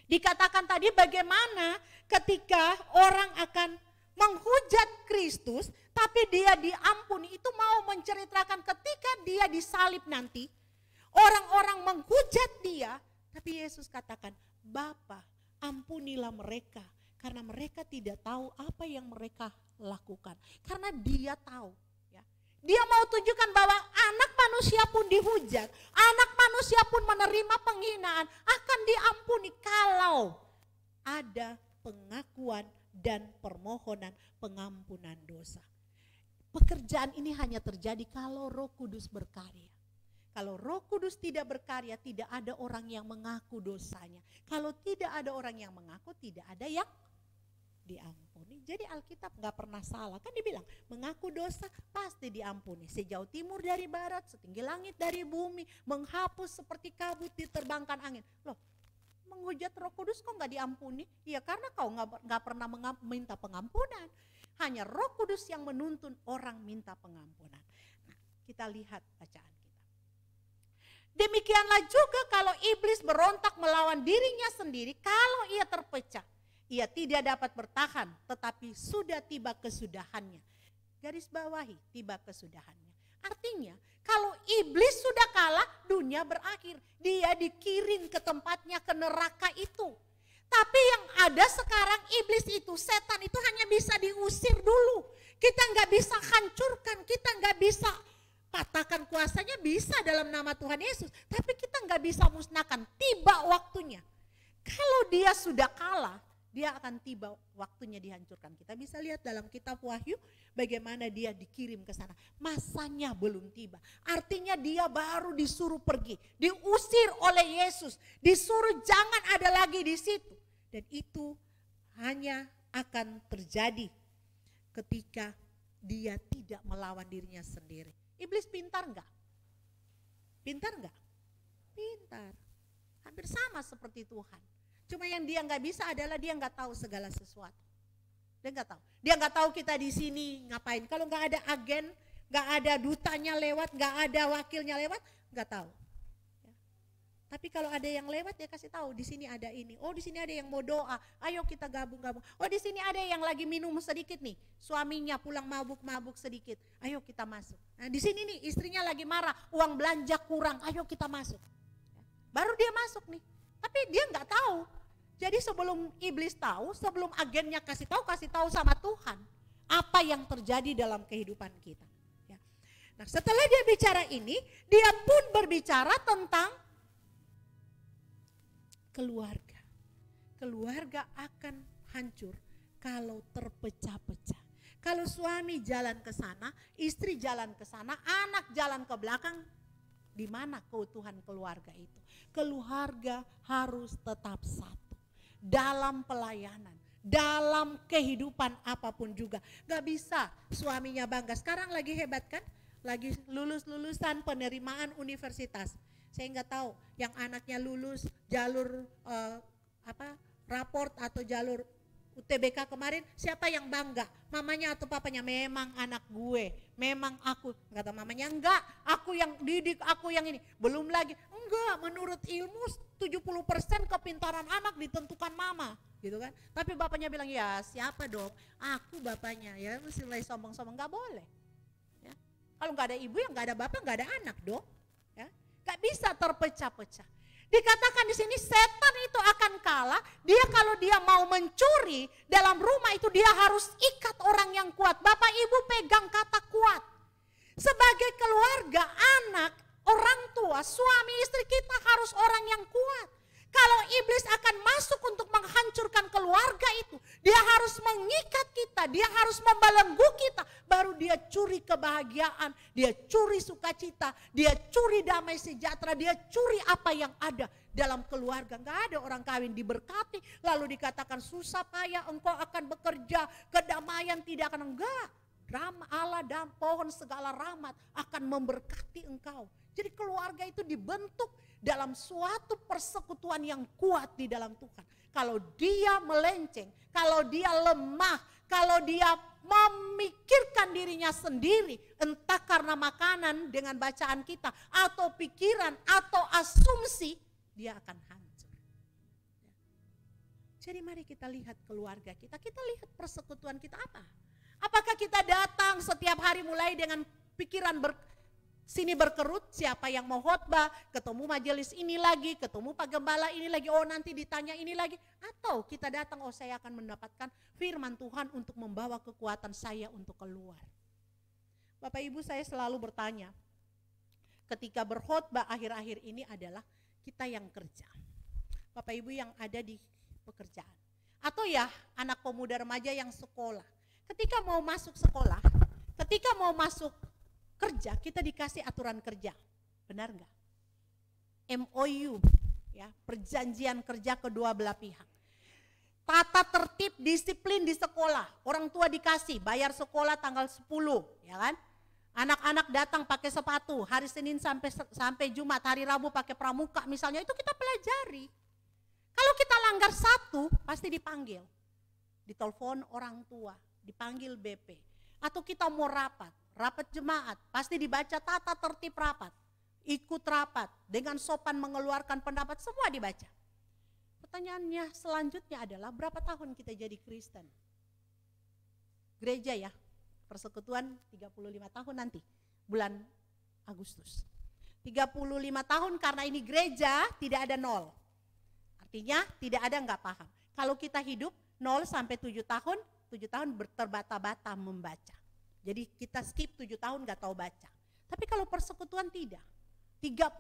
dikatakan tadi bagaimana ketika orang akan menghujat Kristus, tapi dia diampuni. Itu mau menceritakan ketika dia disalib nanti, orang-orang menghujat dia, tapi Yesus katakan, Bapa ampunilah mereka, karena mereka tidak tahu apa yang mereka lakukan. Karena dia tahu, ya. Dia mau tunjukkan bahwa anak manusia pun dihujat, anak manusia pun menerima penghinaan, akan diampuni kalau ada pengakuan dan permohonan pengampunan dosa. Pekerjaan ini hanya terjadi kalau Roh Kudus berkarya. Kalau Roh Kudus tidak berkarya, tidak ada orang yang mengaku dosanya. Kalau tidak ada orang yang mengaku, tidak ada yang diampuni. Jadi Alkitab gak pernah salah. Kan dibilang, mengaku dosa pasti diampuni. Sejauh timur dari barat, setinggi langit dari bumi, menghapus seperti kabut diterbangkan angin. Loh, menghujat Roh Kudus kok gak diampuni? Ya karena kau gak pernah minta pengampunan. Hanya Roh Kudus yang menuntun orang minta pengampunan. Nah, kita lihat bacaan kita. Demikianlah juga kalau iblis berontak melawan dirinya sendiri, kalau ia terpecah, ia tidak dapat bertahan, tetapi sudah tiba kesudahannya. Garis bawahi, tiba kesudahannya. Artinya, kalau iblis sudah kalah, dunia berakhir. Dia dikirim ke tempatnya, ke neraka itu. Tapi yang ada sekarang iblis itu, setan itu hanya bisa diusir dulu. Kita gak bisa hancurkan, kita gak bisa patahkan kuasanya, bisa dalam nama Tuhan Yesus. Tapi kita gak bisa musnahkan, tiba waktunya. Kalau dia sudah kalah, dia akan tiba waktunya dihancurkan. Kita bisa lihat dalam kitab Wahyu bagaimana dia dikirim ke sana. Masanya belum tiba. Artinya dia baru disuruh pergi, diusir oleh Yesus, disuruh jangan ada lagi di situ. Dan itu hanya akan terjadi ketika dia tidak melawan dirinya sendiri. Iblis pintar enggak? Pintar enggak? Pintar. Hampir sama seperti Tuhan. Cuma yang dia nggak bisa adalah dia nggak tahu segala sesuatu. Dia nggak tahu. Dia nggak tahu kita di sini ngapain. Kalau nggak ada agen, nggak ada dutanya lewat, nggak ada wakilnya lewat, nggak tahu. Tapi kalau ada yang lewat dia kasih tahu, di sini ada ini. Oh, di sini ada yang mau doa. Ayo kita gabung-gabung. Oh, di sini ada yang lagi minum sedikit nih. Suaminya pulang mabuk-mabuk sedikit. Ayo kita masuk. Nah, di sini nih istrinya lagi marah, uang belanja kurang. Ayo kita masuk. Baru dia masuk nih. Tapi dia nggak tahu. Jadi sebelum iblis tahu, sebelum agennya kasih tahu sama Tuhan apa yang terjadi dalam kehidupan kita. Ya. Nah, setelah dia bicara ini, dia pun berbicara tentang keluarga. Keluarga akan hancur kalau terpecah-pecah. Kalau suami jalan ke sana, istri jalan ke sana, anak jalan ke belakang, di mana keutuhan keluarga itu? Keluarga harus tetap satu dalam pelayanan, dalam kehidupan apapun juga. Gak bisa suaminya bangga. Sekarang lagi hebat kan? Lagi lulusan penerimaan universitas. Saya nggak tahu yang anaknya lulus jalur raport atau jalur UTBK kemarin, siapa yang bangga? Mamanya atau papanya? Memang anak gue, memang aku. Kata mamanya, enggak, aku yang didik, aku yang ini. Belum lagi, enggak, menurut ilmu 70% kepintaran anak ditentukan mama, gitu kan. Tapi bapaknya bilang, ya siapa dong? Aku bapaknya, ya mesti mulai sombong-sombong, enggak boleh. Ya. Kalau enggak ada ibu, ya enggak ada bapak, enggak ada anak dong. Ya. Enggak bisa terpecah-pecah. Dikatakan di sini setan itu akan kalah. Dia kalau dia mau mencuri dalam rumah itu dia harus ikat orang yang kuat. Bapak ibu pegang kata kuat. Sebagai keluarga, anak, orang tua, suami istri kita harus orang yang kuat. Kalau iblis akan masuk untuk menghancurkan keluarga itu, dia harus mengikat kita, dia harus membelenggu kita, baru dia curi kebahagiaan, dia curi sukacita, dia curi damai sejahtera, dia curi apa yang ada dalam keluarga. Enggak ada orang kawin diberkati, lalu dikatakan susah payah engkau akan bekerja, kedamaian tidak akan, enggak. Allah dan pohon segala rahmat akan memberkati engkau. Jadi keluarga itu dibentuk dalam suatu persekutuan yang kuat di dalam Tuhan. Kalau dia melenceng, kalau dia lemah, kalau dia memikirkan dirinya sendiri, entah karena makanan dengan bacaan kita, atau pikiran, atau asumsi, dia akan hancur. Jadi mari kita lihat keluarga kita lihat persekutuan kita apa? Apakah kita datang setiap hari mulai dengan pikiran sini berkerut, siapa yang mau khotbah, ketemu majelis ini lagi, ketemu Pak Gembala ini lagi, oh nanti ditanya ini lagi. Atau kita datang, oh saya akan mendapatkan firman Tuhan untuk membawa kekuatan saya untuk keluar. Bapak Ibu, saya selalu bertanya, ketika berkhotbah akhir-akhir ini adalah kita yang kerja. Bapak Ibu yang ada di pekerjaan. Atau ya anak pemuda remaja yang sekolah. Ketika mau masuk sekolah, ketika mau masuk kerja, kita dikasih aturan kerja, benar enggak? MOU, ya, perjanjian kerja kedua belah pihak. Tata tertib disiplin di sekolah, orang tua dikasih bayar sekolah tanggal 10, ya kan? Anak-anak datang pakai sepatu, hari Senin sampai Jumat, hari Rabu pakai pramuka misalnya, itu kita pelajari. Kalau kita langgar satu, pasti dipanggil, ditelepon orang tua, dipanggil BP, atau kita mau rapat jemaat, pasti dibaca tata tertib rapat, ikut rapat, dengan sopan mengeluarkan pendapat, semua dibaca. Pertanyaannya selanjutnya adalah berapa tahun kita jadi Kristen? Gereja ya, persekutuan 35 tahun nanti, bulan Agustus. 35 tahun karena ini gereja tidak ada 0. Artinya tidak ada enggak paham. Kalau kita hidup 0 sampai 7 tahun, 7 tahun terbata-bata membaca. Jadi kita skip 7 tahun gak tahu baca. Tapi kalau persekutuan tidak. 35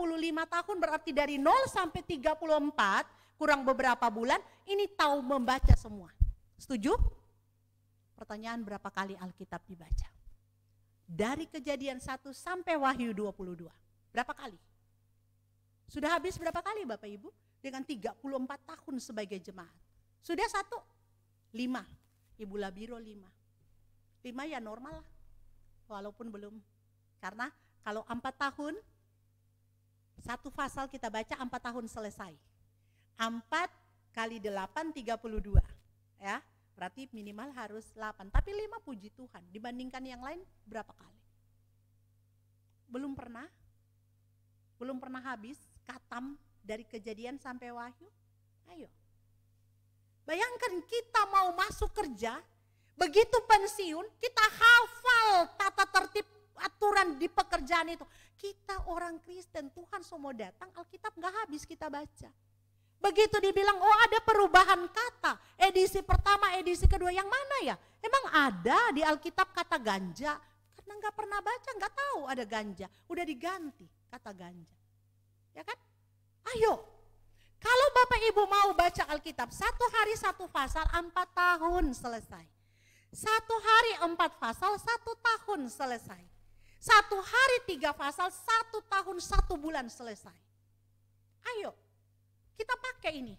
tahun berarti dari 0 sampai 34, kurang beberapa bulan, ini tahu membaca semua. Setuju? Pertanyaan, berapa kali Alkitab dibaca? Dari Kejadian 1 sampai Wahyu 22. Berapa kali? Sudah habis berapa kali Bapak Ibu? Dengan 34 tahun sebagai jemaat. Sudah 1? 5. Ibu Labiro 5 ya normal lah, walaupun belum, karena kalau 4 tahun, 1 pasal kita baca 4 tahun selesai, 4 kali 8, 32, ya, berarti minimal harus 8, tapi 5 puji Tuhan, dibandingkan yang lain berapa kali? Belum pernah habis, khatam dari Kejadian sampai Wahyu? Ayo. Bayangkan kita mau masuk kerja, begitu pensiun, kita hafal tata tertib aturan di pekerjaan itu. Kita orang Kristen, Tuhan semua datang, Alkitab gak habis kita baca. Begitu dibilang, oh ada perubahan kata, edisi pertama, edisi kedua, yang mana ya? Emang ada di Alkitab kata ganja? Karena gak pernah baca, gak tahu ada ganja. Udah diganti kata ganja. Ya kan? Ayo, kalau Bapak Ibu mau baca Alkitab, 1 hari 1 pasal, 4 tahun selesai. 1 hari 4 pasal, 1 tahun selesai. 1 hari 3 pasal, 1 tahun 1 bulan selesai. Ayo, kita pakai ini.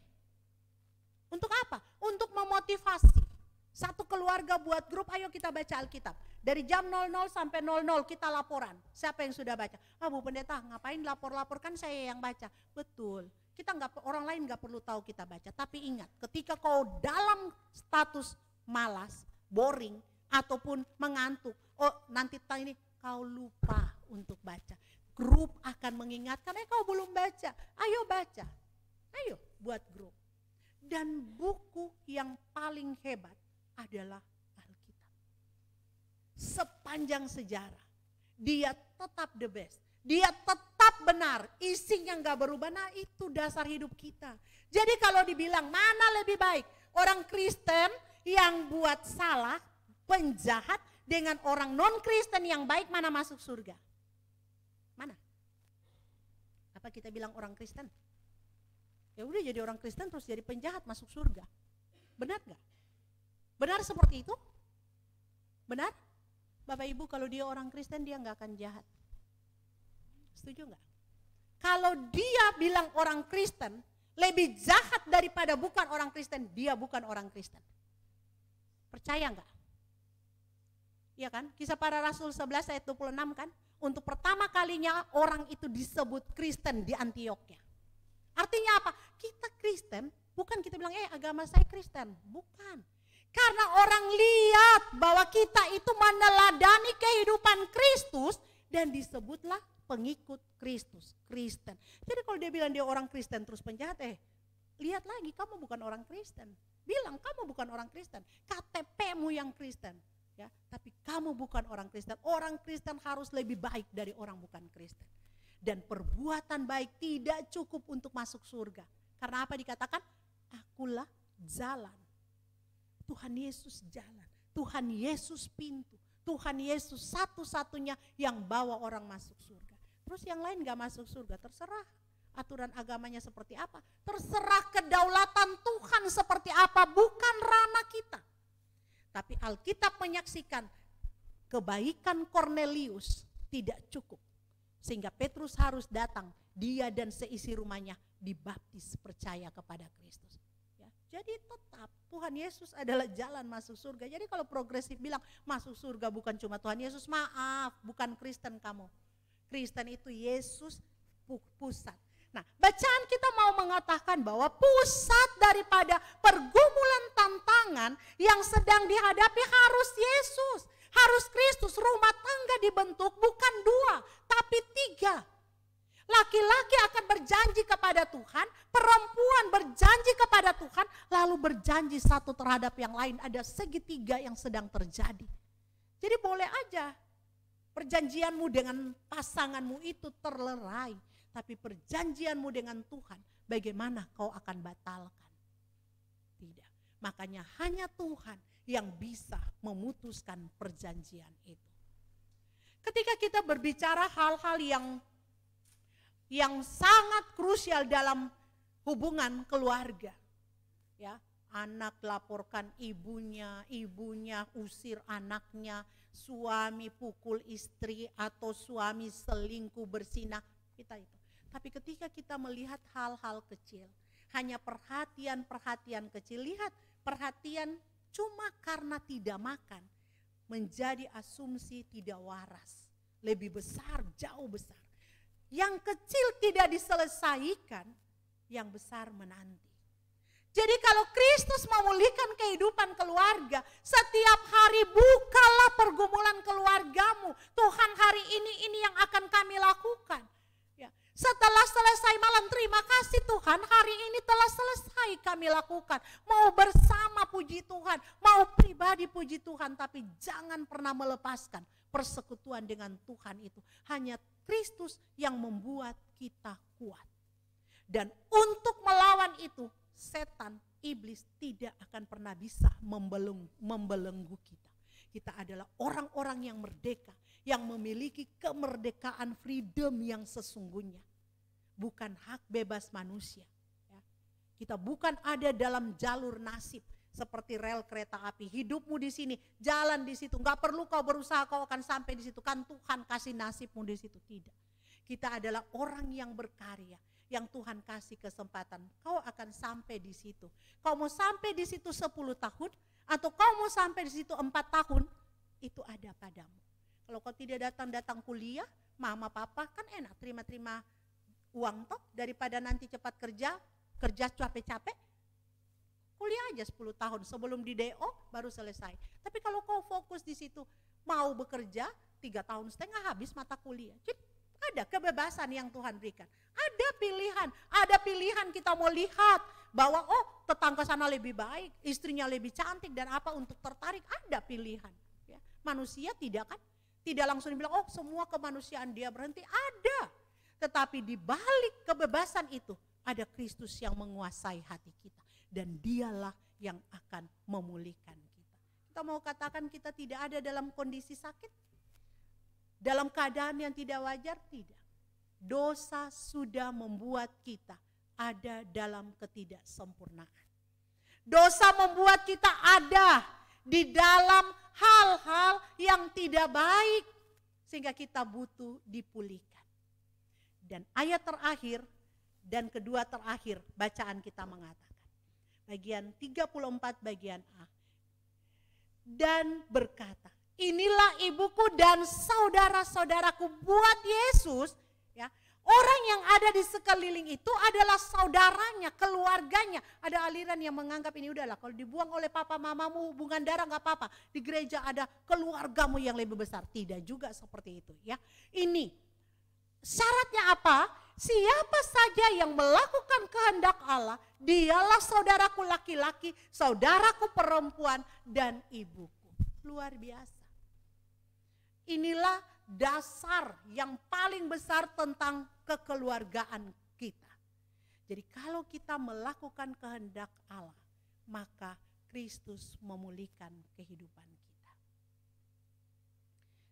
Untuk apa? Untuk memotivasi. Satu keluarga buat grup, ayo kita baca Alkitab. Dari jam 00 sampai 00 kita laporan. Siapa yang sudah baca? Ah, Bu Pendeta, ngapain lapor-lapor, kan saya yang baca. Betul. Kita orang lain nggak perlu tahu kita baca. Tapi ingat, ketika kau dalam status malas, boring, ataupun mengantuk, oh nanti ini kau lupa untuk baca. Grup akan mengingatkan, kau belum baca. Ayo baca. Ayo buat grup. Dan buku yang paling hebat adalah Alkitab. Sepanjang sejarah, dia tetap the best. Dia tetap benar, isinya gak berubah. Nah itu dasar hidup kita. Jadi kalau dibilang mana lebih baik, orang Kristen yang buat salah, penjahat, dengan orang non-Kristen yang baik, mana masuk surga? Mana? Apa kita bilang orang Kristen? Ya udah jadi orang Kristen terus jadi penjahat masuk surga. Benar gak? Benar seperti itu? Benar? Bapak Ibu, kalau dia orang Kristen dia gak akan jahat. Setuju gak? Kalau dia bilang orang Kristen lebih jahat daripada bukan orang Kristen, dia bukan orang Kristen. Percaya gak? Iya kan? Kisah Para Rasul 11 ayat 26 kan? Untuk pertama kalinya orang itu disebut Kristen di Antioquia. Artinya apa? Kita Kristen, bukan kita bilang agama saya Kristen. Bukan. Karena orang lihat bahwa kita itu meneladani kehidupan Kristus dan disebutlah pengikut Kristus, Kristen. Jadi kalau dia bilang dia orang Kristen terus penjahat, lihat lagi kamu bukan orang Kristen. Bilang kamu bukan orang Kristen, KTP-mu yang Kristen. Ya, tapi kamu bukan orang Kristen. Orang Kristen harus lebih baik dari orang bukan Kristen. Dan perbuatan baik tidak cukup untuk masuk surga. Karena apa dikatakan? Akulah jalan. Tuhan Yesus jalan. Tuhan Yesus pintu. Tuhan Yesus satu-satunya yang bawa orang masuk surga. Terus yang lain gak masuk surga, terserah aturan agamanya seperti apa. Terserah kedaulatan Tuhan seperti apa, bukan ranah kita. Tapi Alkitab menyaksikan kebaikan Kornelius tidak cukup. Sehingga Petrus harus datang, dia dan seisi rumahnya dibaptis percaya kepada Kristus. Ya, jadi tetap Tuhan Yesus adalah jalan masuk surga. Jadi kalau progresif bilang masuk surga bukan cuma Tuhan Yesus, maaf, bukan Kristen kamu. Kristen itu Yesus pusat. Nah, bacaan kita mau mengatakan bahwa pusat daripada pergumulan tantangan yang sedang dihadapi harus Yesus, harus Kristus. Rumah tangga dibentuk bukan 2, tapi 3. Laki-laki akan berjanji kepada Tuhan, perempuan berjanji kepada Tuhan, lalu berjanji satu terhadap yang lain. Ada segitiga yang sedang terjadi. Jadi boleh aja perjanjianmu dengan pasanganmu itu terlerai, tapi perjanjianmu dengan Tuhan, bagaimana kau akan batalkan? Tidak. Makanya hanya Tuhan yang bisa memutuskan perjanjian itu. Ketika kita berbicara hal-hal yang sangat krusial dalam hubungan keluarga, ya, anak laporkan ibunya, ibunya usir anaknya, suami pukul istri atau suami selingkuh bersinah, kita itu. Tapi ketika kita melihat hal-hal kecil, hanya perhatian-perhatian kecil, lihat perhatian cuma karena tidak makan, menjadi asumsi tidak waras, lebih besar, jauh besar. Yang kecil tidak diselesaikan, yang besar menanti. Jadi kalau Kristus memulihkan kehidupan keluarga, setiap hari bukalah pergumulan keluargamu. Tuhan hari ini yang akan kami lakukan. Ya, Setelah selesai malam, terima kasih Tuhan, hari ini telah selesai kami lakukan. Mau bersama puji Tuhan, mau pribadi puji Tuhan, tapi jangan pernah melepaskan persekutuan dengan Tuhan itu. Hanya Kristus yang membuat kita kuat. Dan untuk melawan itu, setan, iblis tidak akan pernah bisa membelenggu kita. Kita adalah orang-orang yang merdeka, yang memiliki kemerdekaan freedom yang sesungguhnya. Bukan hak bebas manusia. Ya. Kita bukan ada dalam jalur nasib seperti rel kereta api. Hidupmu di sini, jalan di situ. Enggak perlu kau berusaha, kau akan sampai di situ. Kan Tuhan kasih nasibmu di situ. Tidak. Kita adalah orang yang berkarya, yang Tuhan kasih kesempatan. Kau akan sampai di situ. Kau mau sampai di situ 10 tahun, atau kau mau sampai di situ 4 tahun, itu ada padamu. Kalau kau tidak datang kuliah, mama papa kan enak terima-terima uang toh, daripada nanti cepat kerja capek-capek, kuliah aja 10 tahun sebelum di DO baru selesai. Tapi kalau kau fokus di situ, mau bekerja 3 tahun setengah habis mata kuliah. Jadi ada kebebasan yang Tuhan berikan. Ada pilihan kita mau lihat bahwa tetangga sana lebih baik, istrinya lebih cantik dan apa untuk tertarik, ada pilihan. Ya. Manusia tidak kan? Tidak langsung dibilang, semua kemanusiaan dia berhenti, ada. Tetapi di balik kebebasan itu ada Kristus yang menguasai hati kita. Dan dialah yang akan memulihkan kita. Kita mau katakan kita tidak ada dalam kondisi sakit? Dalam keadaan yang tidak wajar? Tidak. Dosa sudah membuat kita ada dalam ketidaksempurnaan. Dosa membuat kita ada di dalam hal-hal yang tidak baik. Sehingga kita butuh dipulihkan. Dan ayat terakhir dan kedua terakhir bacaan kita mengatakan. Bagian 34 bagian A. Dan berkata, inilah ibuku dan saudara-saudaraku. Buat Yesus, ya, orang yang ada di sekeliling itu adalah saudaranya, keluarganya. Ada aliran yang menganggap ini udahlah, kalau dibuang oleh papa mamamu hubungan darah gak apa-apa. Di gereja ada keluargamu yang lebih besar. Tidak juga seperti itu, ya. Ini syaratnya apa? Siapa saja yang melakukan kehendak Allah, dialah saudaraku laki-laki, saudaraku perempuan, dan ibuku. Luar biasa. Inilah dasar yang paling besar tentang kekeluargaan kita. Jadi kalau kita melakukan kehendak Allah, maka Kristus memulihkan kehidupan kita.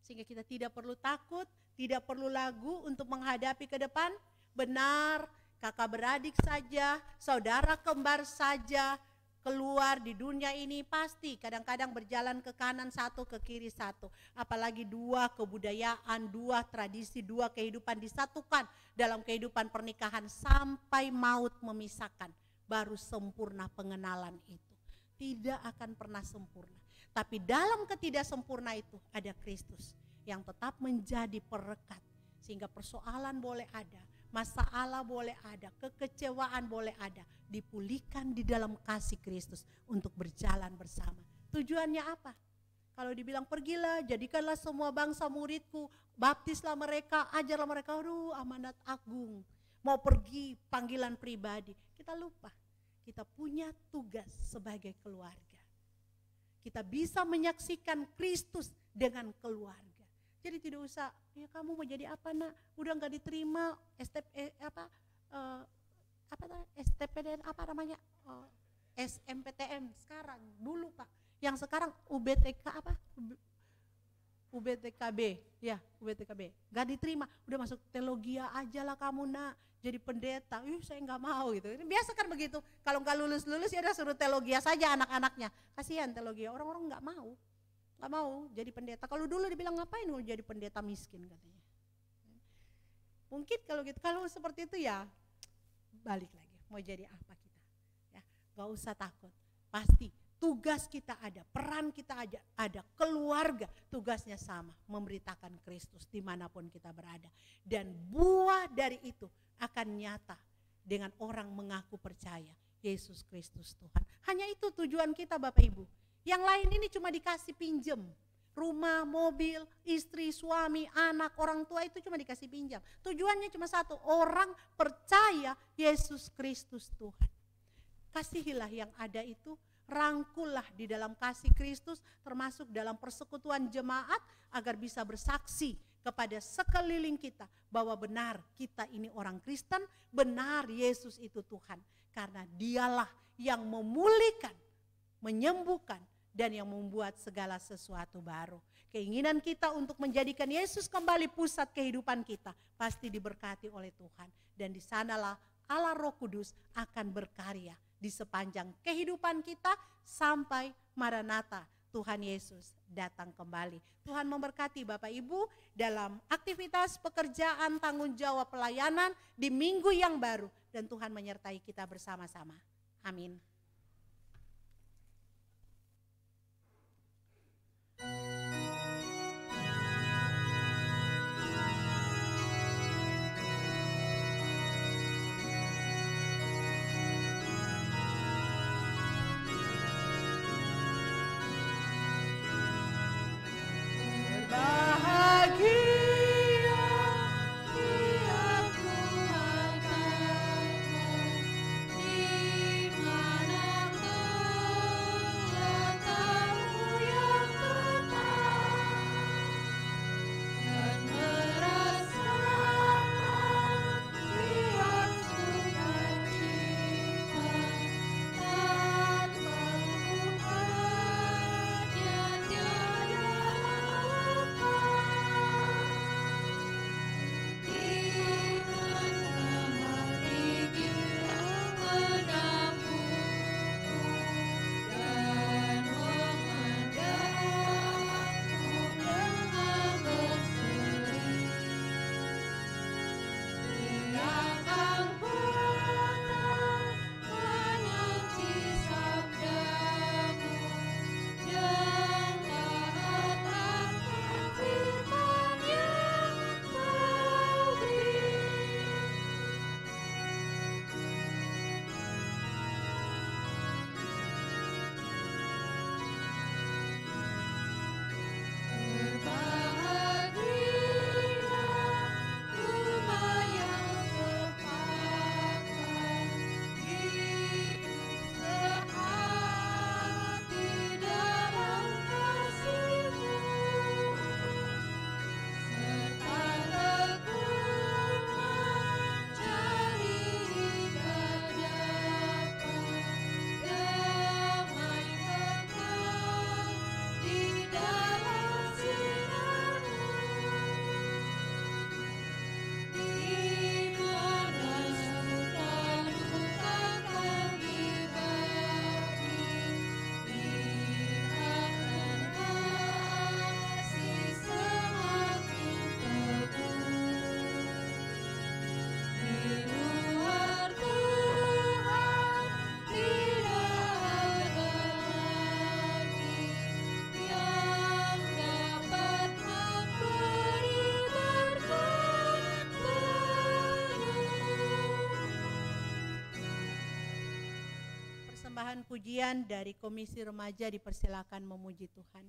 Sehingga kita tidak perlu takut, tidak perlu lagu untuk menghadapi ke depan. Benar, kakak beradik saja, saudara kembar saja, keluar di dunia ini pasti kadang-kadang berjalan ke kanan satu, ke kiri satu. Apalagi dua kebudayaan, dua tradisi, dua kehidupan disatukan dalam kehidupan pernikahan sampai maut memisahkan. Baru sempurna pengenalan itu. Tidak akan pernah sempurna. Tapi dalam ketidaksempurna itu ada Kristus yang tetap menjadi perekat. Sehingga persoalan boleh ada, masalah boleh ada, kekecewaan boleh ada, dipulihkan di dalam kasih Kristus untuk berjalan bersama. Tujuannya apa? Kalau dibilang pergilah, jadikanlah semua bangsa muridku, baptislah mereka, ajarlah mereka, amanat agung. Mau pergi panggilan pribadi, kita lupa. Kita punya tugas sebagai keluarga. Kita bisa menyaksikan Kristus dengan keluarga. Jadi tidak usah, ya kamu mau jadi apa nak? Udah nggak diterima STPDN apa namanya? SMPTN sekarang, dulu Pak. Yang sekarang UBTK apa? UBTKB, ya UBTKB. Nggak diterima, udah masuk teologia aja lah kamu nak. Jadi pendeta, saya nggak mau gitu. Biasa kan begitu. Kalau nggak lulus ya udah suruh teologia saja anak-anaknya. Kasihan teologia, orang-orang nggak mau. Gak mau jadi pendeta. Kalau dulu dibilang ngapain mau jadi pendeta miskin katanya. Mungkin kalau gitu, kalau seperti itu ya balik lagi. Mau jadi apa kita? Ya, gak usah takut. Pasti tugas kita ada, peran kita ada, keluarga tugasnya sama, memberitakan Kristus dimanapun kita berada. Dan buah dari itu akan nyata dengan orang mengaku percaya Yesus Kristus Tuhan. Hanya itu tujuan kita Bapak Ibu. Yang lain ini cuma dikasih pinjem, Rumah, mobil, istri, suami, anak, orang tua itu cuma dikasih pinjam. Tujuannya cuma satu, orang percaya Yesus Kristus Tuhan. Kasihilah yang ada itu, rangkullah di dalam kasih Kristus, termasuk dalam persekutuan jemaat, agar bisa bersaksi kepada sekeliling kita bahwa benar kita ini orang Kristen, benar Yesus itu Tuhan. Karena dialah yang memulihkan, menyembuhkan, dan yang membuat segala sesuatu baru. Keinginan kita untuk menjadikan Yesus kembali pusat kehidupan kita pasti diberkati oleh Tuhan. Dan di sanalah Allah Roh Kudus akan berkarya di sepanjang kehidupan kita sampai Maranatha, Tuhan Yesus datang kembali. Tuhan memberkati Bapak Ibu dalam aktivitas pekerjaan, tanggung jawab pelayanan di minggu yang baru. Dan Tuhan menyertai kita bersama-sama. Amin. Persembahan pujian dari Komisi Remaja dipersilakan memuji Tuhan.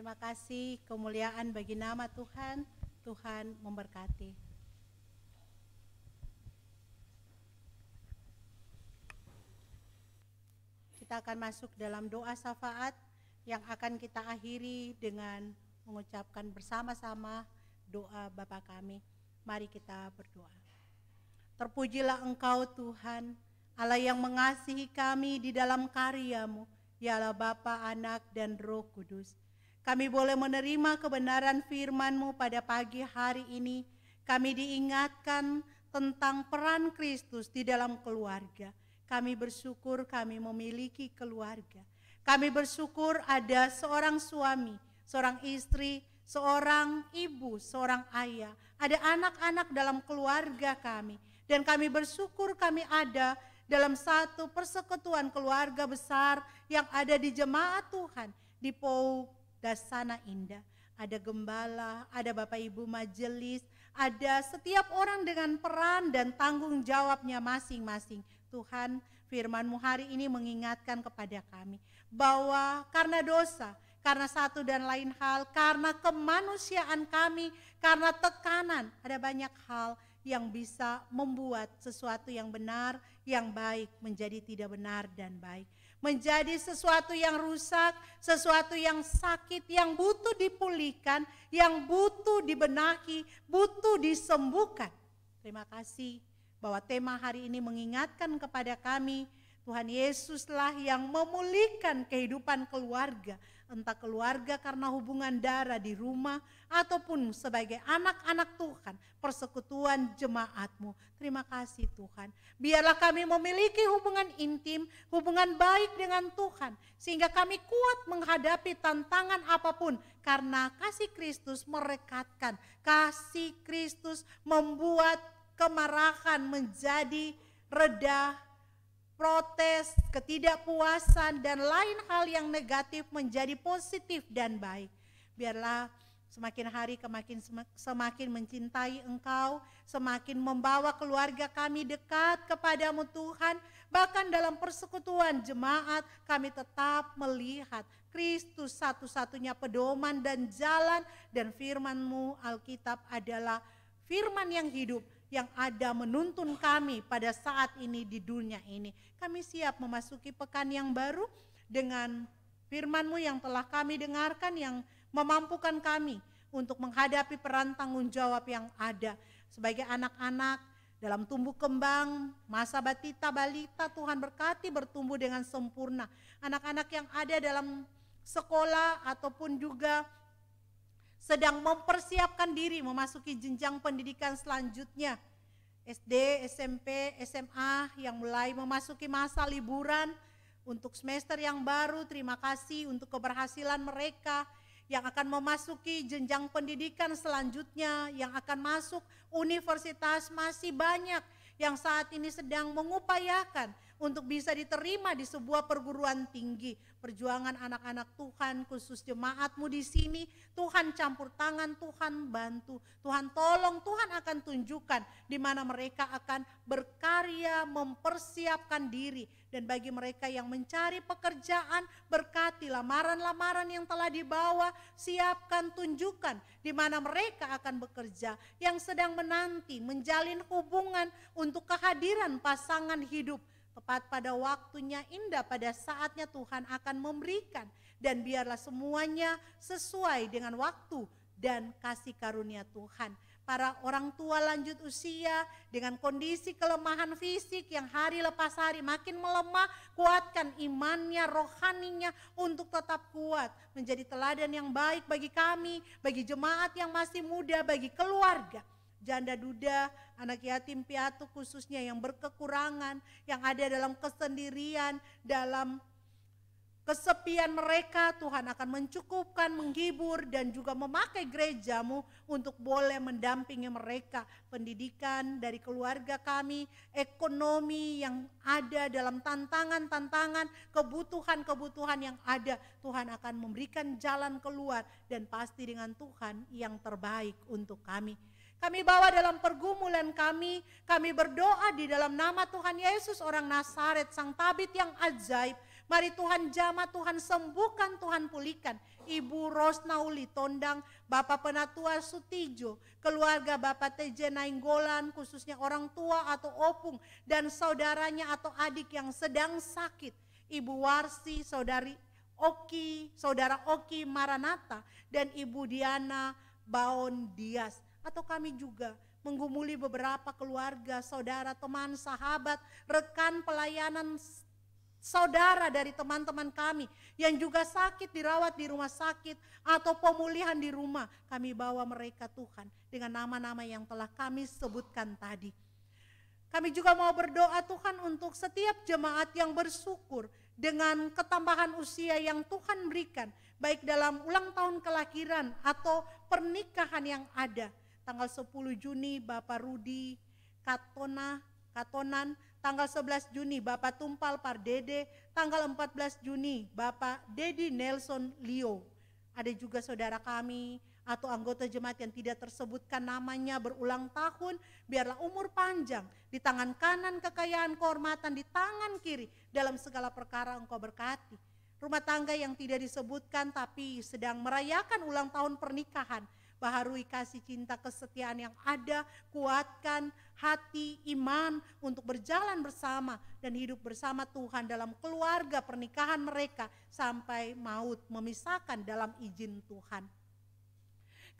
Terima kasih, kemuliaan bagi nama Tuhan. Tuhan memberkati. Kita akan masuk dalam doa syafaat yang akan kita akhiri dengan mengucapkan bersama-sama doa Bapa kami. Mari kita berdoa. Terpujilah Engkau Tuhan, Allah yang mengasihi kami di dalam karya-Mu, ialah Bapa, Anak, dan Roh Kudus. Kami boleh menerima kebenaran firman-Mu pada pagi hari ini. Kami diingatkan tentang peran Kristus di dalam keluarga. Kami bersyukur kami memiliki keluarga. Kami bersyukur ada seorang suami, seorang istri, seorang ibu, seorang ayah. Ada anak-anak dalam keluarga kami. Dan kami bersyukur kami ada dalam satu persekutuan keluarga besar yang ada di jemaat Tuhan di POUK Dasana Indah. Ada gembala, ada Bapak Ibu majelis, ada setiap orang dengan peran dan tanggung jawabnya masing-masing. Tuhan, firman-Mu hari ini mengingatkan kepada kami bahwa karena dosa, karena satu dan lain hal, karena kemanusiaan kami, karena tekanan, ada banyak hal yang bisa membuat sesuatu yang benar, yang baik menjadi tidak benar dan baik. Menjadi sesuatu yang rusak, sesuatu yang sakit, yang butuh dipulihkan, yang butuh dibenahi, butuh disembuhkan. Terima kasih bahwa tema hari ini mengingatkan kepada kami, Tuhan Yesuslah yang memulihkan kehidupan keluarga. Entah keluarga karena hubungan darah di rumah, ataupun sebagai anak-anak Tuhan, persekutuan jemaat-Mu. Terima kasih Tuhan. Biarlah kami memiliki hubungan intim, hubungan baik dengan Tuhan, sehingga kami kuat menghadapi tantangan apapun, karena kasih Kristus merekatkan, kasih Kristus membuat kemarahan menjadi reda, protes, ketidakpuasan, dan lain hal yang negatif menjadi positif dan baik. Biarlah semakin hari semakin mencintai Engkau, semakin membawa keluarga kami dekat kepadamu Tuhan. Bahkan dalam persekutuan jemaat kami tetap melihat Kristus satu-satunya pedoman dan jalan, dan firman-Mu Alkitab adalah firman yang hidup, yang ada menuntun kami pada saat ini di dunia ini. Kami siap memasuki pekan yang baru dengan firman-Mu yang telah kami dengarkan, yang memampukan kami untuk menghadapi peran tanggung jawab yang ada. Sebagai anak-anak dalam tumbuh kembang, masa batita balita, Tuhan berkati bertumbuh dengan sempurna. Anak-anak yang ada dalam sekolah ataupun juga sedang mempersiapkan diri memasuki jenjang pendidikan selanjutnya, SD, SMP, SMA yang mulai memasuki masa liburan untuk semester yang baru. Terima kasih untuk keberhasilan mereka yang akan memasuki jenjang pendidikan selanjutnya, yang akan masuk universitas. Masih banyak yang saat ini sedang mengupayakan untuk bisa diterima di sebuah perguruan tinggi. Perjuangan anak-anak Tuhan, khusus jemaat-Mu di sini, Tuhan campur tangan, Tuhan bantu, Tuhan tolong, Tuhan akan tunjukkan di mana mereka akan berkarya, mempersiapkan diri. Dan bagi mereka yang mencari pekerjaan, berkati lamaran-lamaran yang telah dibawa, siapkan, tunjukkan di mana mereka akan bekerja. Yang sedang menanti, menjalin hubungan untuk kehadiran pasangan hidup, tepat pada waktunya, indah pada saatnya Tuhan akan memberikan. Dan biarlah semuanya sesuai dengan waktu dan kasih karunia Tuhan. Para orang tua lanjut usia dengan kondisi kelemahan fisik yang hari lepas hari makin melemah, kuatkan imannya, rohaninya untuk tetap kuat. Menjadi teladan yang baik bagi kami, bagi jemaat yang masih muda, bagi keluarga. Janda duda, anak yatim piatu khususnya yang berkekurangan, yang ada dalam kesendirian, dalam kesepian mereka, Tuhan akan mencukupkan, menghibur, dan juga memakai gereja-Mu untuk boleh mendampingi mereka. Pendidikan dari keluarga kami, ekonomi yang ada dalam tantangan-tantangan, kebutuhan-kebutuhan yang ada, Tuhan akan memberikan jalan keluar, dan pasti dengan Tuhan yang terbaik untuk kami. Kami bawa dalam pergumulan kami berdoa di dalam nama Tuhan Yesus orang Nazaret, Sang Tabib yang ajaib, Mari Tuhan jamah, Tuhan sembuhkan, Tuhan pulihkan. Ibu Rosnauli Tondang, Bapak Penatua Sutijo, keluarga Bapak TJ Nainggolan, khususnya orang tua atau opung dan saudaranya atau adik yang sedang sakit. Ibu Warsi, saudari Oki, saudara Oki Maranata, dan Ibu Diana Baon Dias. Atau kami juga menggumuli beberapa keluarga, saudara, teman, sahabat, rekan pelayanan, saudara dari teman-teman kami yang juga sakit, dirawat di rumah sakit atau pemulihan di rumah. Kami bawa mereka Tuhan dengan nama-nama yang telah kami sebutkan tadi. Kami juga mau berdoa Tuhan untuk setiap jemaat yang bersyukur dengan ketambahan usia yang Tuhan berikan, baik dalam ulang tahun kelahiran atau pernikahan yang ada. Tanggal 10 Juni Bapak Rudi Katonan, tanggal 11 Juni Bapak Tumpal Pardede, tanggal 14 Juni Bapak Dedi Nelson Leo. Ada juga saudara kami atau anggota jemaat yang tidak tersebutkan namanya berulang tahun, biarlah umur panjang, di tangan kanan kekayaan kehormatan, di tangan kiri dalam segala perkara Engkau berkati. Rumah tangga yang tidak disebutkan tapi sedang merayakan ulang tahun pernikahan, baharui kasih cinta kesetiaan yang ada, kuatkan hati iman untuk berjalan bersama dan hidup bersama Tuhan dalam keluarga pernikahan mereka sampai maut memisahkan dalam izin Tuhan.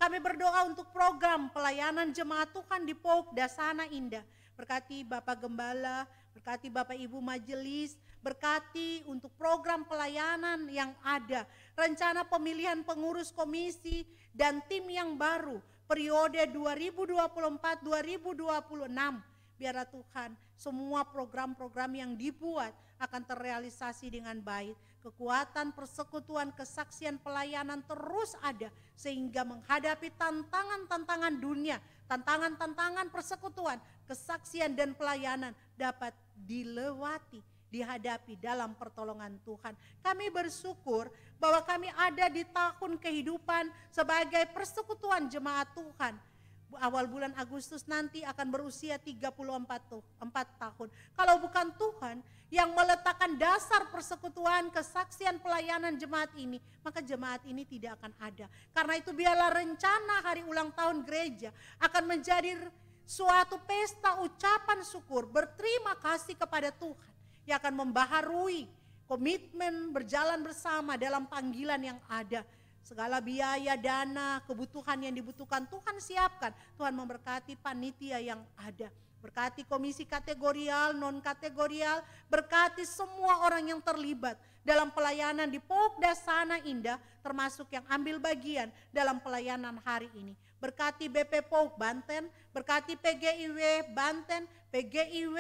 Kami berdoa untuk program pelayanan jemaat Tuhan di POUK Dasana Indah. Berkati Bapak Gembala, berkati Bapak Ibu Majelis, berkati untuk program pelayanan yang ada, rencana pemilihan pengurus komisi dan tim yang baru periode 2024-2026. Biarlah Tuhan semua program-program yang dibuat akan terrealisasi dengan baik. Kekuatan persekutuan kesaksian pelayanan terus ada sehingga menghadapi tantangan-tantangan dunia, tantangan-tantangan persekutuan, kesaksian dan pelayanan dapat dilewati, dihadapi dalam pertolongan Tuhan. Kami bersyukur bahwa kami ada di tahun kehidupan sebagai persekutuan jemaat Tuhan. Awal bulan Agustus nanti akan berusia 34 tahun. Kalau bukan Tuhan yang meletakkan dasar persekutuan, kesaksian, pelayanan jemaat ini, maka jemaat ini tidak akan ada. Karena itu biarlah rencana hari ulang tahun gereja akan menjadi suatu pesta ucapan syukur, berterima kasih kepada Tuhan yang akan membaharui komitmen berjalan bersama dalam panggilan yang ada. Segala biaya, dana, kebutuhan yang dibutuhkan Tuhan siapkan. Tuhan memberkati panitia yang ada. Berkati komisi kategorial, non kategorial, berkati semua orang yang terlibat dalam pelayanan di POUK Dasana Indah, termasuk yang ambil bagian dalam pelayanan hari ini. Berkati BP POUK Banten, berkati PGIW Banten, PGIW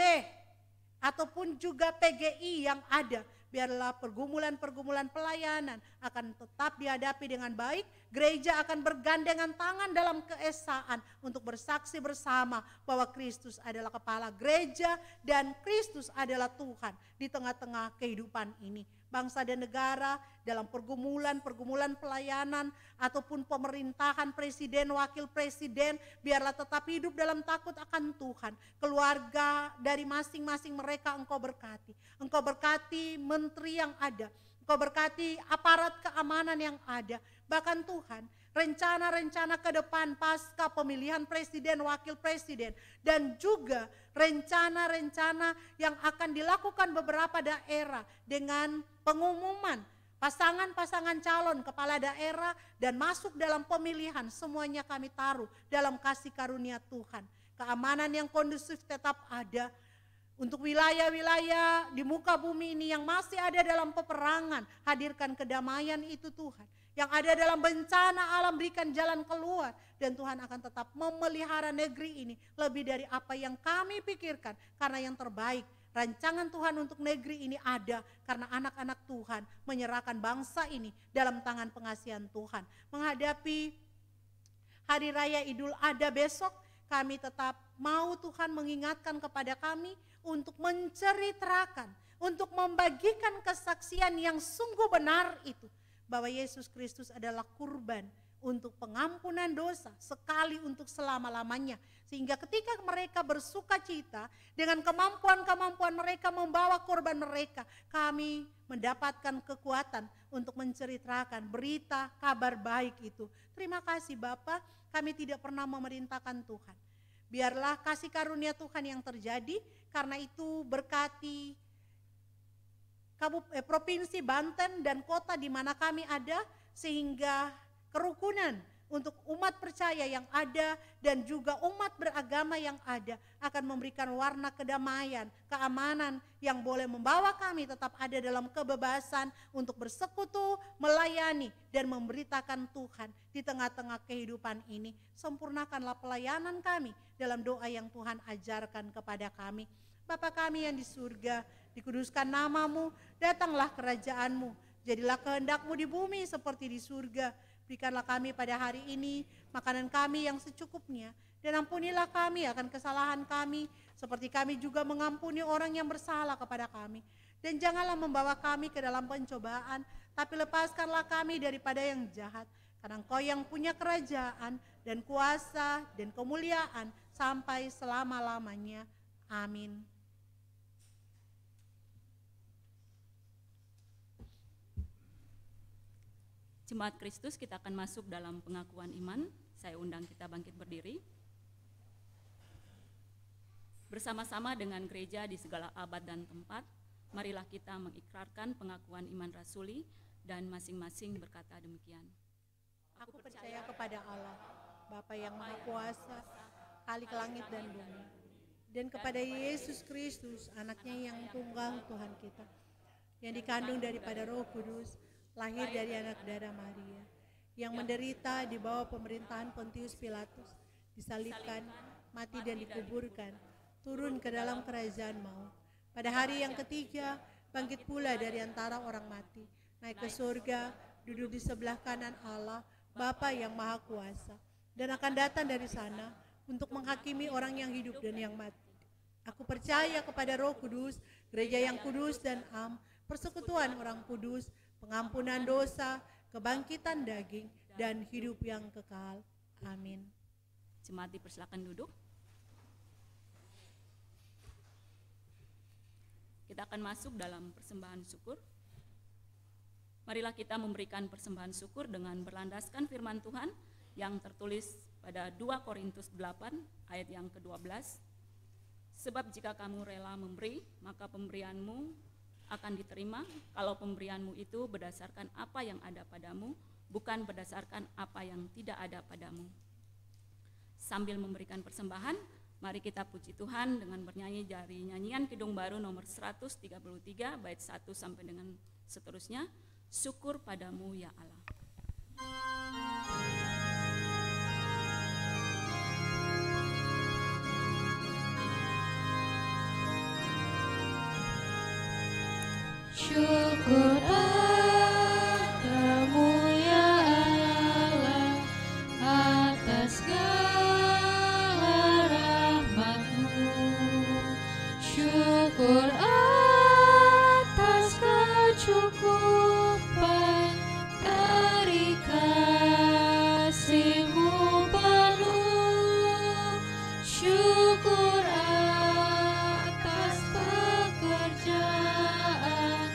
ataupun juga PGI yang ada. Biarlah pergumulan-pergumulan pelayanan akan tetap dihadapi dengan baik. Gereja akan bergandengan tangan dalam keesaan untuk bersaksi bersama bahwa Kristus adalah kepala gereja dan Kristus adalah Tuhan di tengah-tengah kehidupan ini. Bangsa dan negara dalam pergumulan pelayanan ataupun pemerintahan presiden, wakil presiden, biarlah tetap hidup dalam takut akan Tuhan. Keluarga dari masing-masing mereka Engkau berkati. Engkau berkati menteri yang ada. Engkau berkati aparat keamanan yang ada. Bahkan Tuhan, rencana-rencana ke depan pasca pemilihan presiden, wakil presiden, dan juga rencana-rencana yang akan dilakukan beberapa daerah dengan pengumuman pasangan-pasangan calon kepala daerah dan masuk dalam pemilihan, semuanya kami taruh dalam kasih karunia Tuhan. Keamanan yang kondusif tetap ada. Untuk wilayah-wilayah di muka bumi ini yang masih ada dalam peperangan, hadirkan kedamaian itu Tuhan. Yang ada dalam bencana alam, berikan jalan keluar. Dan Tuhan akan tetap memelihara negeri ini lebih dari apa yang kami pikirkan. Karena yang terbaik, rancangan Tuhan untuk negeri ini ada. Karena anak-anak Tuhan menyerahkan bangsa ini dalam tangan pengasihan Tuhan. Menghadapi Hari Raya Idul Adha besok, kami tetap mau Tuhan mengingatkan kepada kami untuk menceritakan, untuk membagikan kesaksian yang sungguh benar itu. Bahwa Yesus Kristus adalah kurban untuk pengampunan dosa sekali untuk selama-lamanya. Sehingga ketika mereka bersuka cita dengan kemampuan-kemampuan mereka membawa korban mereka, kami mendapatkan kekuatan untuk menceritakan berita kabar baik itu. Terima kasih Bapa, kami tidak pernah memerintahkan Tuhan. Biarlah kasih karunia Tuhan yang terjadi, karena itu berkati Provinsi Banten dan kota di mana kami ada, sehingga kerukunan untuk umat percaya yang ada dan juga umat beragama yang ada akan memberikan warna kedamaian, keamanan yang boleh membawa kami tetap ada dalam kebebasan untuk bersekutu, melayani dan memberitakan Tuhan di tengah-tengah kehidupan ini. Sempurnakanlah pelayanan kami dalam doa yang Tuhan ajarkan kepada kami. Bapa kami yang di surga, dikuduskan namamu, datanglah kerajaanmu, jadilah kehendakmu di bumi seperti di surga. Berikanlah kami pada hari ini makanan kami yang secukupnya, dan ampunilah kami akan kesalahan kami, seperti kami juga mengampuni orang yang bersalah kepada kami. Dan janganlah membawa kami ke dalam pencobaan, tapi lepaskanlah kami daripada yang jahat. Karena Engkau yang punya kerajaan dan kuasa dan kemuliaan sampai selama-lamanya. Amin. Jemaat Kristus, kita akan masuk dalam pengakuan iman. Saya undang kita bangkit berdiri. Bersama-sama dengan gereja di segala abad dan tempat, marilah kita mengikrarkan pengakuan iman rasuli dan masing-masing berkata demikian. Aku percaya kepada Allah, Bapa yang Maha Kuasa, Khalik langit dan bumi, dan kepada Yesus Kristus, anaknya yang tunggal Tuhan kita, yang dikandung daripada Roh Kudus, lahir dari anak darah Maria, yang menderita di bawah pemerintahan Pontius Pilatus, disalibkan, mati dan dikuburkan, turun ke dalam kerajaan maut. Pada hari yang ketiga, bangkit pula dari antara orang mati, naik ke surga, duduk di sebelah kanan Allah, Bapa yang Maha Kuasa, dan akan datang dari sana untuk menghakimi orang yang hidup dan yang mati. Aku percaya kepada Roh Kudus, gereja yang kudus dan am, persekutuan orang kudus, pengampunan dosa, kebangkitan daging, dan hidup yang kekal. Amin. Jemaat dipersilakan duduk. Kita akan masuk dalam persembahan syukur. Marilah kita memberikan persembahan syukur dengan berlandaskan firman Tuhan yang tertulis pada 2 Korintus 8 ayat yang ke-12. Sebab jika kamu rela memberi, maka pemberianmu akan diterima kalau pemberianmu itu berdasarkan apa yang ada padamu, bukan berdasarkan apa yang tidak ada padamu. Sambil memberikan persembahan, mari kita puji Tuhan dengan bernyanyi dari nyanyian Kidung Baru nomor 133 bait 1 sampai dengan seterusnya. Syukur padamu ya Allah. Syukur padamu ya Allah atas segala rahmat-Mu. Syukur atas kecukupan dari kasih-Mu penuh. Syukur atas pekerjaan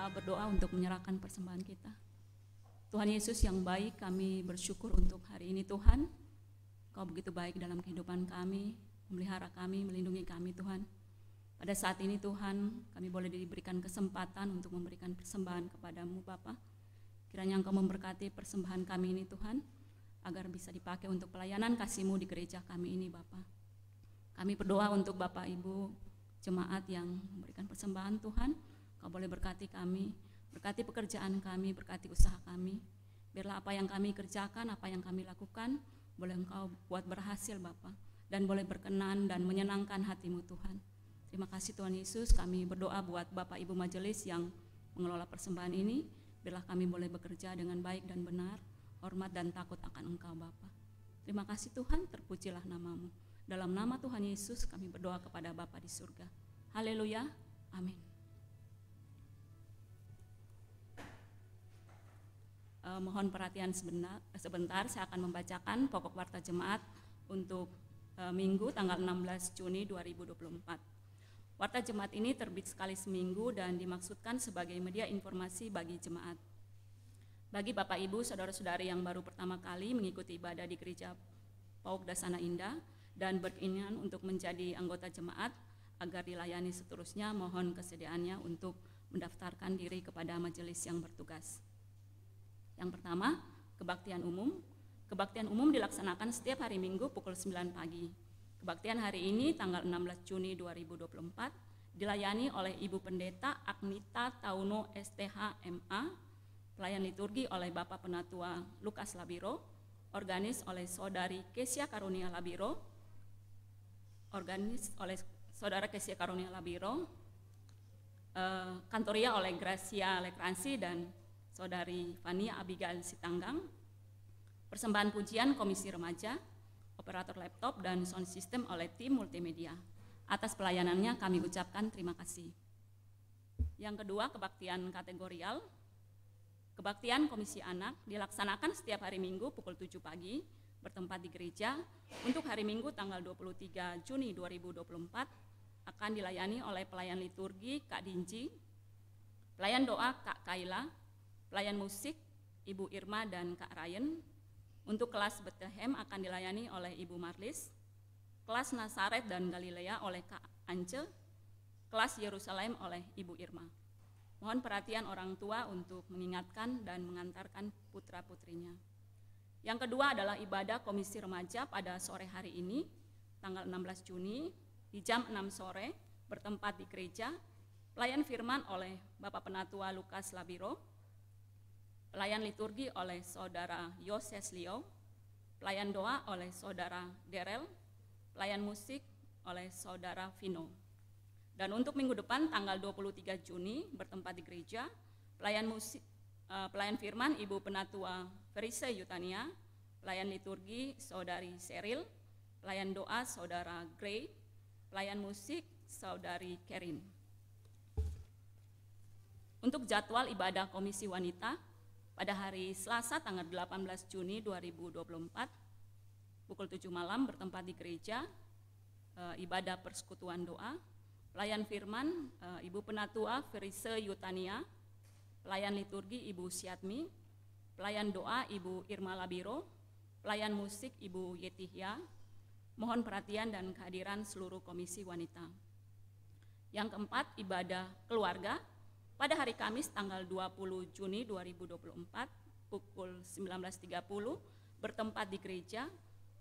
kita berdoa untuk menyerahkan persembahan kita. Tuhan Yesus yang baik, kami bersyukur untuk hari ini Tuhan. Kau begitu baik dalam kehidupan kami, memelihara kami, melindungi kami Tuhan. Pada saat ini Tuhan, kami boleh diberikan kesempatan untuk memberikan persembahan kepadamu Bapa. Kiranya Engkau memberkati persembahan kami ini Tuhan, agar bisa dipakai untuk pelayanan kasih-Mu di gereja kami ini Bapa. Kami berdoa untuk Bapak Ibu jemaat yang memberikan persembahan Tuhan. Kau boleh berkati kami, berkati pekerjaan kami, berkati usaha kami. Biarlah apa yang kami kerjakan, apa yang kami lakukan, boleh Engkau buat berhasil Bapa, dan boleh berkenan dan menyenangkan hati-Mu Tuhan. Terima kasih Tuhan Yesus, kami berdoa buat Bapak Ibu majelis yang mengelola persembahan ini. Biarlah kami boleh bekerja dengan baik dan benar, hormat dan takut akan Engkau Bapa. Terima kasih Tuhan, terpujilah nama-Mu. Dalam nama Tuhan Yesus kami berdoa kepada Bapa di surga. Haleluya, amin. Mohon perhatian sebentar, saya akan membacakan pokok warta jemaat untuk Minggu tanggal 16 Juni 2024. Warta jemaat ini terbit sekali seminggu dan dimaksudkan sebagai media informasi bagi jemaat. Bagi Bapak Ibu, saudara-saudari yang baru pertama kali mengikuti ibadah di Gereja Pauk Dasana Indah dan berkeinginan untuk menjadi anggota jemaat agar dilayani seterusnya, mohon kesediaannya untuk mendaftarkan diri kepada majelis yang bertugas. Yang pertama, kebaktian umum. Kebaktian umum dilaksanakan setiap hari Minggu pukul 9 pagi. Kebaktian hari ini tanggal 16 Juni 2024 dilayani oleh Ibu Pendeta Agnita Tauno STH MA, pelayan liturgi oleh Bapak Penatua Lukas Labiro, organis oleh Saudari Kesia Karunia Labiro, organis oleh Saudara Kesia Karunia Labiro, kantoria oleh Gracia Lekransi dan Saudari Fania Abigail Sitanggang. Persembahan pujian Komisi Remaja, operator laptop dan sound system oleh tim multimedia. Atas pelayanannya kami ucapkan terima kasih. Yang kedua, kebaktian kategorial. Kebaktian Komisi Anak dilaksanakan setiap hari Minggu pukul 7 pagi bertempat di gereja. Untuk hari Minggu tanggal 23 Juni 2024 akan dilayani oleh pelayan liturgi Kak Dinji, pelayan doa Kak Kaila, pelayan musik Ibu Irma dan Kak Ryan. Untuk kelas Bethlehem akan dilayani oleh Ibu Marlis, kelas Nazaret dan Galilea oleh Kak Ance, kelas Yerusalem oleh Ibu Irma. Mohon perhatian orang tua untuk mengingatkan dan mengantarkan putra-putrinya. Yang kedua adalah ibadah Komisi Remaja pada sore hari ini, tanggal 16 Juni, di jam 6 sore, bertempat di gereja, pelayan firman oleh Bapak Penatua Lukas Labiro, pelayan liturgi oleh Saudara Yoses Leo, pelayan doa oleh Saudara Derel, pelayan musik oleh Saudara Vino. Dan untuk minggu depan tanggal 23 Juni bertempat di gereja, pelayan firman Ibu Penatua Ferise Yutania, pelayan liturgi Saudari Seril, pelayan doa Saudara Gray, pelayan musik Saudari Kerin. Untuk jadwal ibadah Komisi Wanita, pada hari Selasa tanggal 18 Juni 2024 pukul 7 malam bertempat di gereja, ibadah persekutuan doa, pelayan firman Ibu Penatua Ferise Yutania, pelayan liturgi Ibu Siatmi, pelayan doa Ibu Irma Labiro, pelayan musik Ibu Yetihya. Mohon perhatian dan kehadiran seluruh komisi wanita. Yang keempat, ibadah keluarga pada hari Kamis tanggal 20 Juni 2024 pukul 19.30 bertempat di gereja,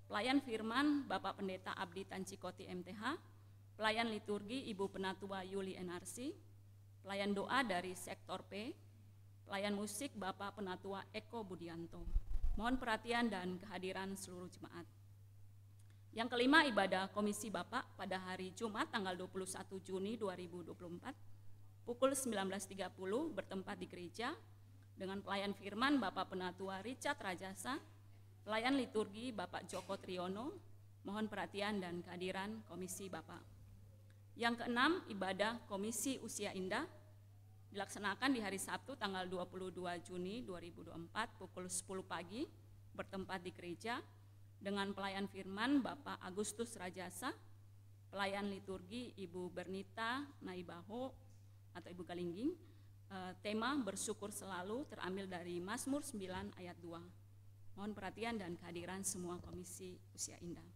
pelayan firman Bapak Pendeta Abdi Tancikoti MTH, pelayan liturgi Ibu Penatua Yuli NRC, pelayan doa dari Sektor P, pelayan musik Bapak Penatua Eko Budianto. Mohon perhatian dan kehadiran seluruh jemaat. Yang kelima, ibadah Komisi Bapak pada hari Jumat tanggal 21 Juni 2024 pukul 19.30 bertempat di gereja dengan pelayan firman Bapak Penatua Richard Rajasa, pelayan liturgi Bapak Joko Triyono. Mohon perhatian dan kehadiran Komisi Bapak. Yang keenam, ibadah Komisi Usia Indah dilaksanakan di hari Sabtu tanggal 22 Juni 2024 pukul 10 pagi bertempat di gereja dengan pelayan firman Bapak Agustus Rajasa, pelayan liturgi Ibu Bernita Naibaho atau Ibu Galingging, tema bersyukur selalu terambil dari Mazmur 9 ayat 2. Mohon perhatian dan kehadiran semua komisi Usia Indah.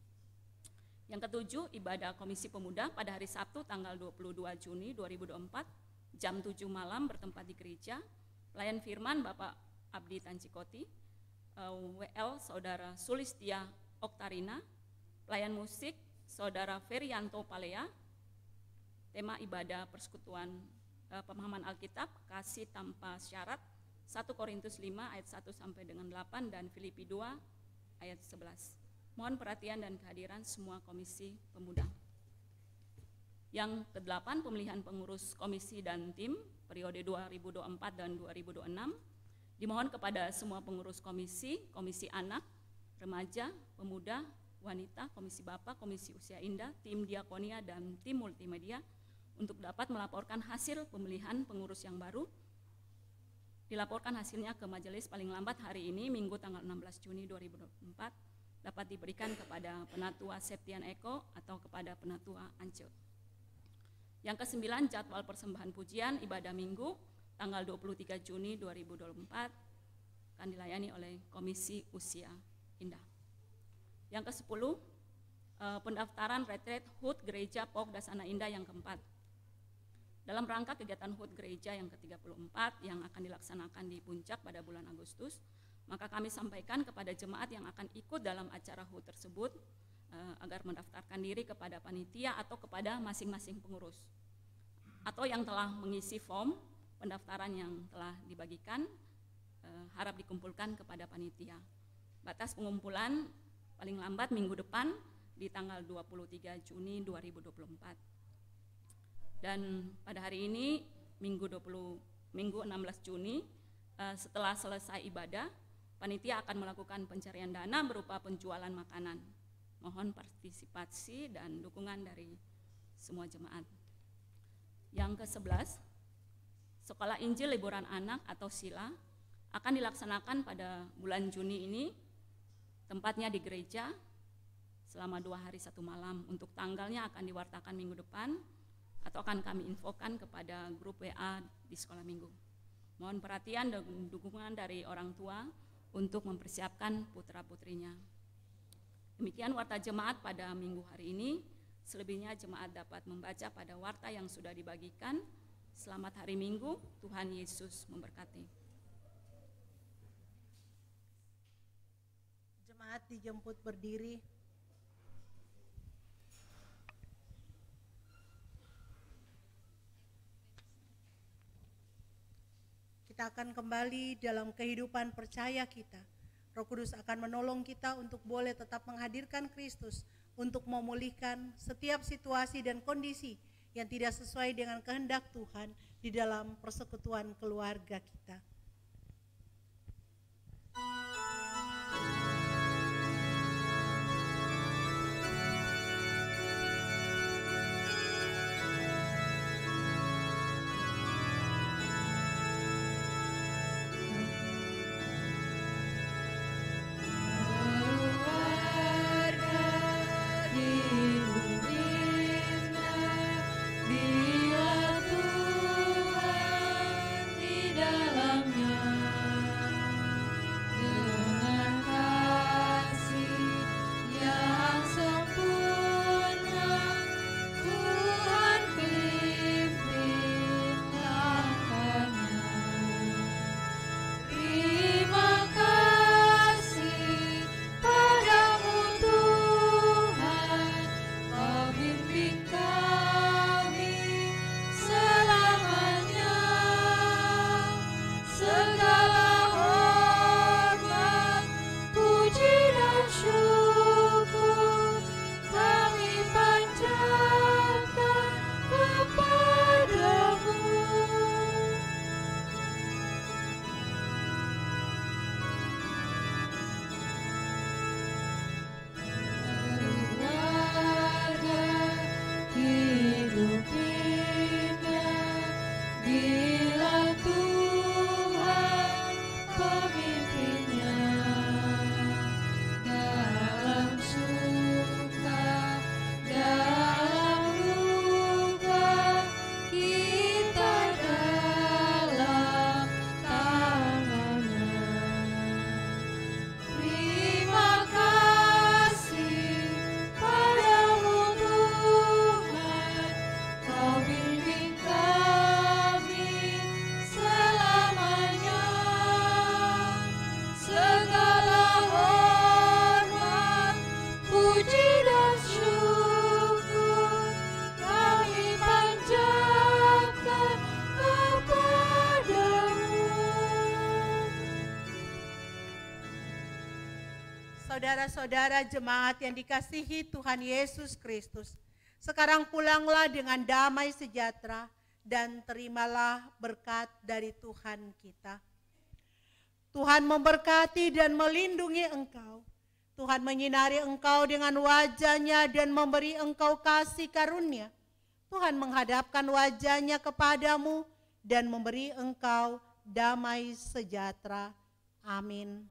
Yang ketujuh, ibadah Komisi Pemuda pada hari Sabtu tanggal 22 Juni 2024 jam 7 malam bertempat di gereja. Pelayan firman Bapak Abdi Tancikoti, WL Saudara Sulistia Oktarina, pelayan musik Saudara Ferianto Palea. Tema ibadah persekutuan pemahaman Alkitab, kasih tanpa syarat, 1 Korintus 5 ayat 1 sampai dengan 8 dan Filipi 2 ayat 11. Mohon perhatian dan kehadiran semua komisi pemuda. Yang ke-8, pemilihan pengurus komisi dan tim periode 2024 dan 2026. Dimohon kepada semua pengurus komisi, komisi anak, remaja, pemuda, wanita, komisi bapak, komisi usia indah, tim diakonia dan tim multimedia untuk dapat melaporkan hasil pemilihan pengurus yang baru. Dilaporkan hasilnya ke majelis paling lambat hari ini, Minggu tanggal 16 Juni 2024, dapat diberikan kepada Penatua Septian Eko atau kepada Penatua Ance. Yang ke-9, jadwal persembahan pujian ibadah Minggu tanggal 23 Juni 2024 akan dilayani oleh Komisi Usia Indah. Yang ke-10, pendaftaran retreat HUT Gereja POK Dasana Indah yang keempat. Dalam rangka kegiatan HUT Gereja yang ke-34 yang akan dilaksanakan di Puncak pada bulan Agustus, maka kami sampaikan kepada jemaat yang akan ikut dalam acara HUT tersebut agar mendaftarkan diri kepada panitia atau kepada masing-masing pengurus, atau yang telah mengisi form pendaftaran yang telah dibagikan harap dikumpulkan kepada panitia. Batas pengumpulan paling lambat minggu depan di tanggal 23 Juni 2024. Dan pada hari ini Minggu 16 Juni setelah selesai ibadah, panitia akan melakukan pencarian dana berupa penjualan makanan. Mohon partisipasi dan dukungan dari semua jemaat. Yang ke-11, Sekolah Injil Liburan Anak atau SILA akan dilaksanakan pada bulan Juni ini, tempatnya di gereja selama 2 hari 1 malam. Untuk tanggalnya akan diwartakan minggu depan atau akan kami infokan kepada grup WA di sekolah minggu. Mohon perhatian dan dukungan dari orang tua untuk mempersiapkan putra-putrinya. Demikian warta jemaat pada minggu hari ini. Selebihnya jemaat dapat membaca pada warta yang sudah dibagikan. Selamat hari Minggu, Tuhan Yesus memberkati. Jemaat dijemput berdiri. Kita akan kembali dalam kehidupan percaya kita. Roh Kudus akan menolong kita untuk boleh tetap menghadirkan Kristus, untuk memulihkan setiap situasi dan kondisi yang tidak sesuai dengan kehendak Tuhan di dalam persekutuan keluarga kita. Bila Tuhan di dalam Saudara-saudara jemaat yang dikasihi Tuhan Yesus Kristus, sekarang pulanglah dengan damai sejahtera dan terimalah berkat dari Tuhan kita. Tuhan memberkati dan melindungi engkau. Tuhan menyinari engkau dengan wajah-Nya dan memberi engkau kasih karunia. Tuhan menghadapkan wajah-Nya kepadamu dan memberi engkau damai sejahtera. Amin.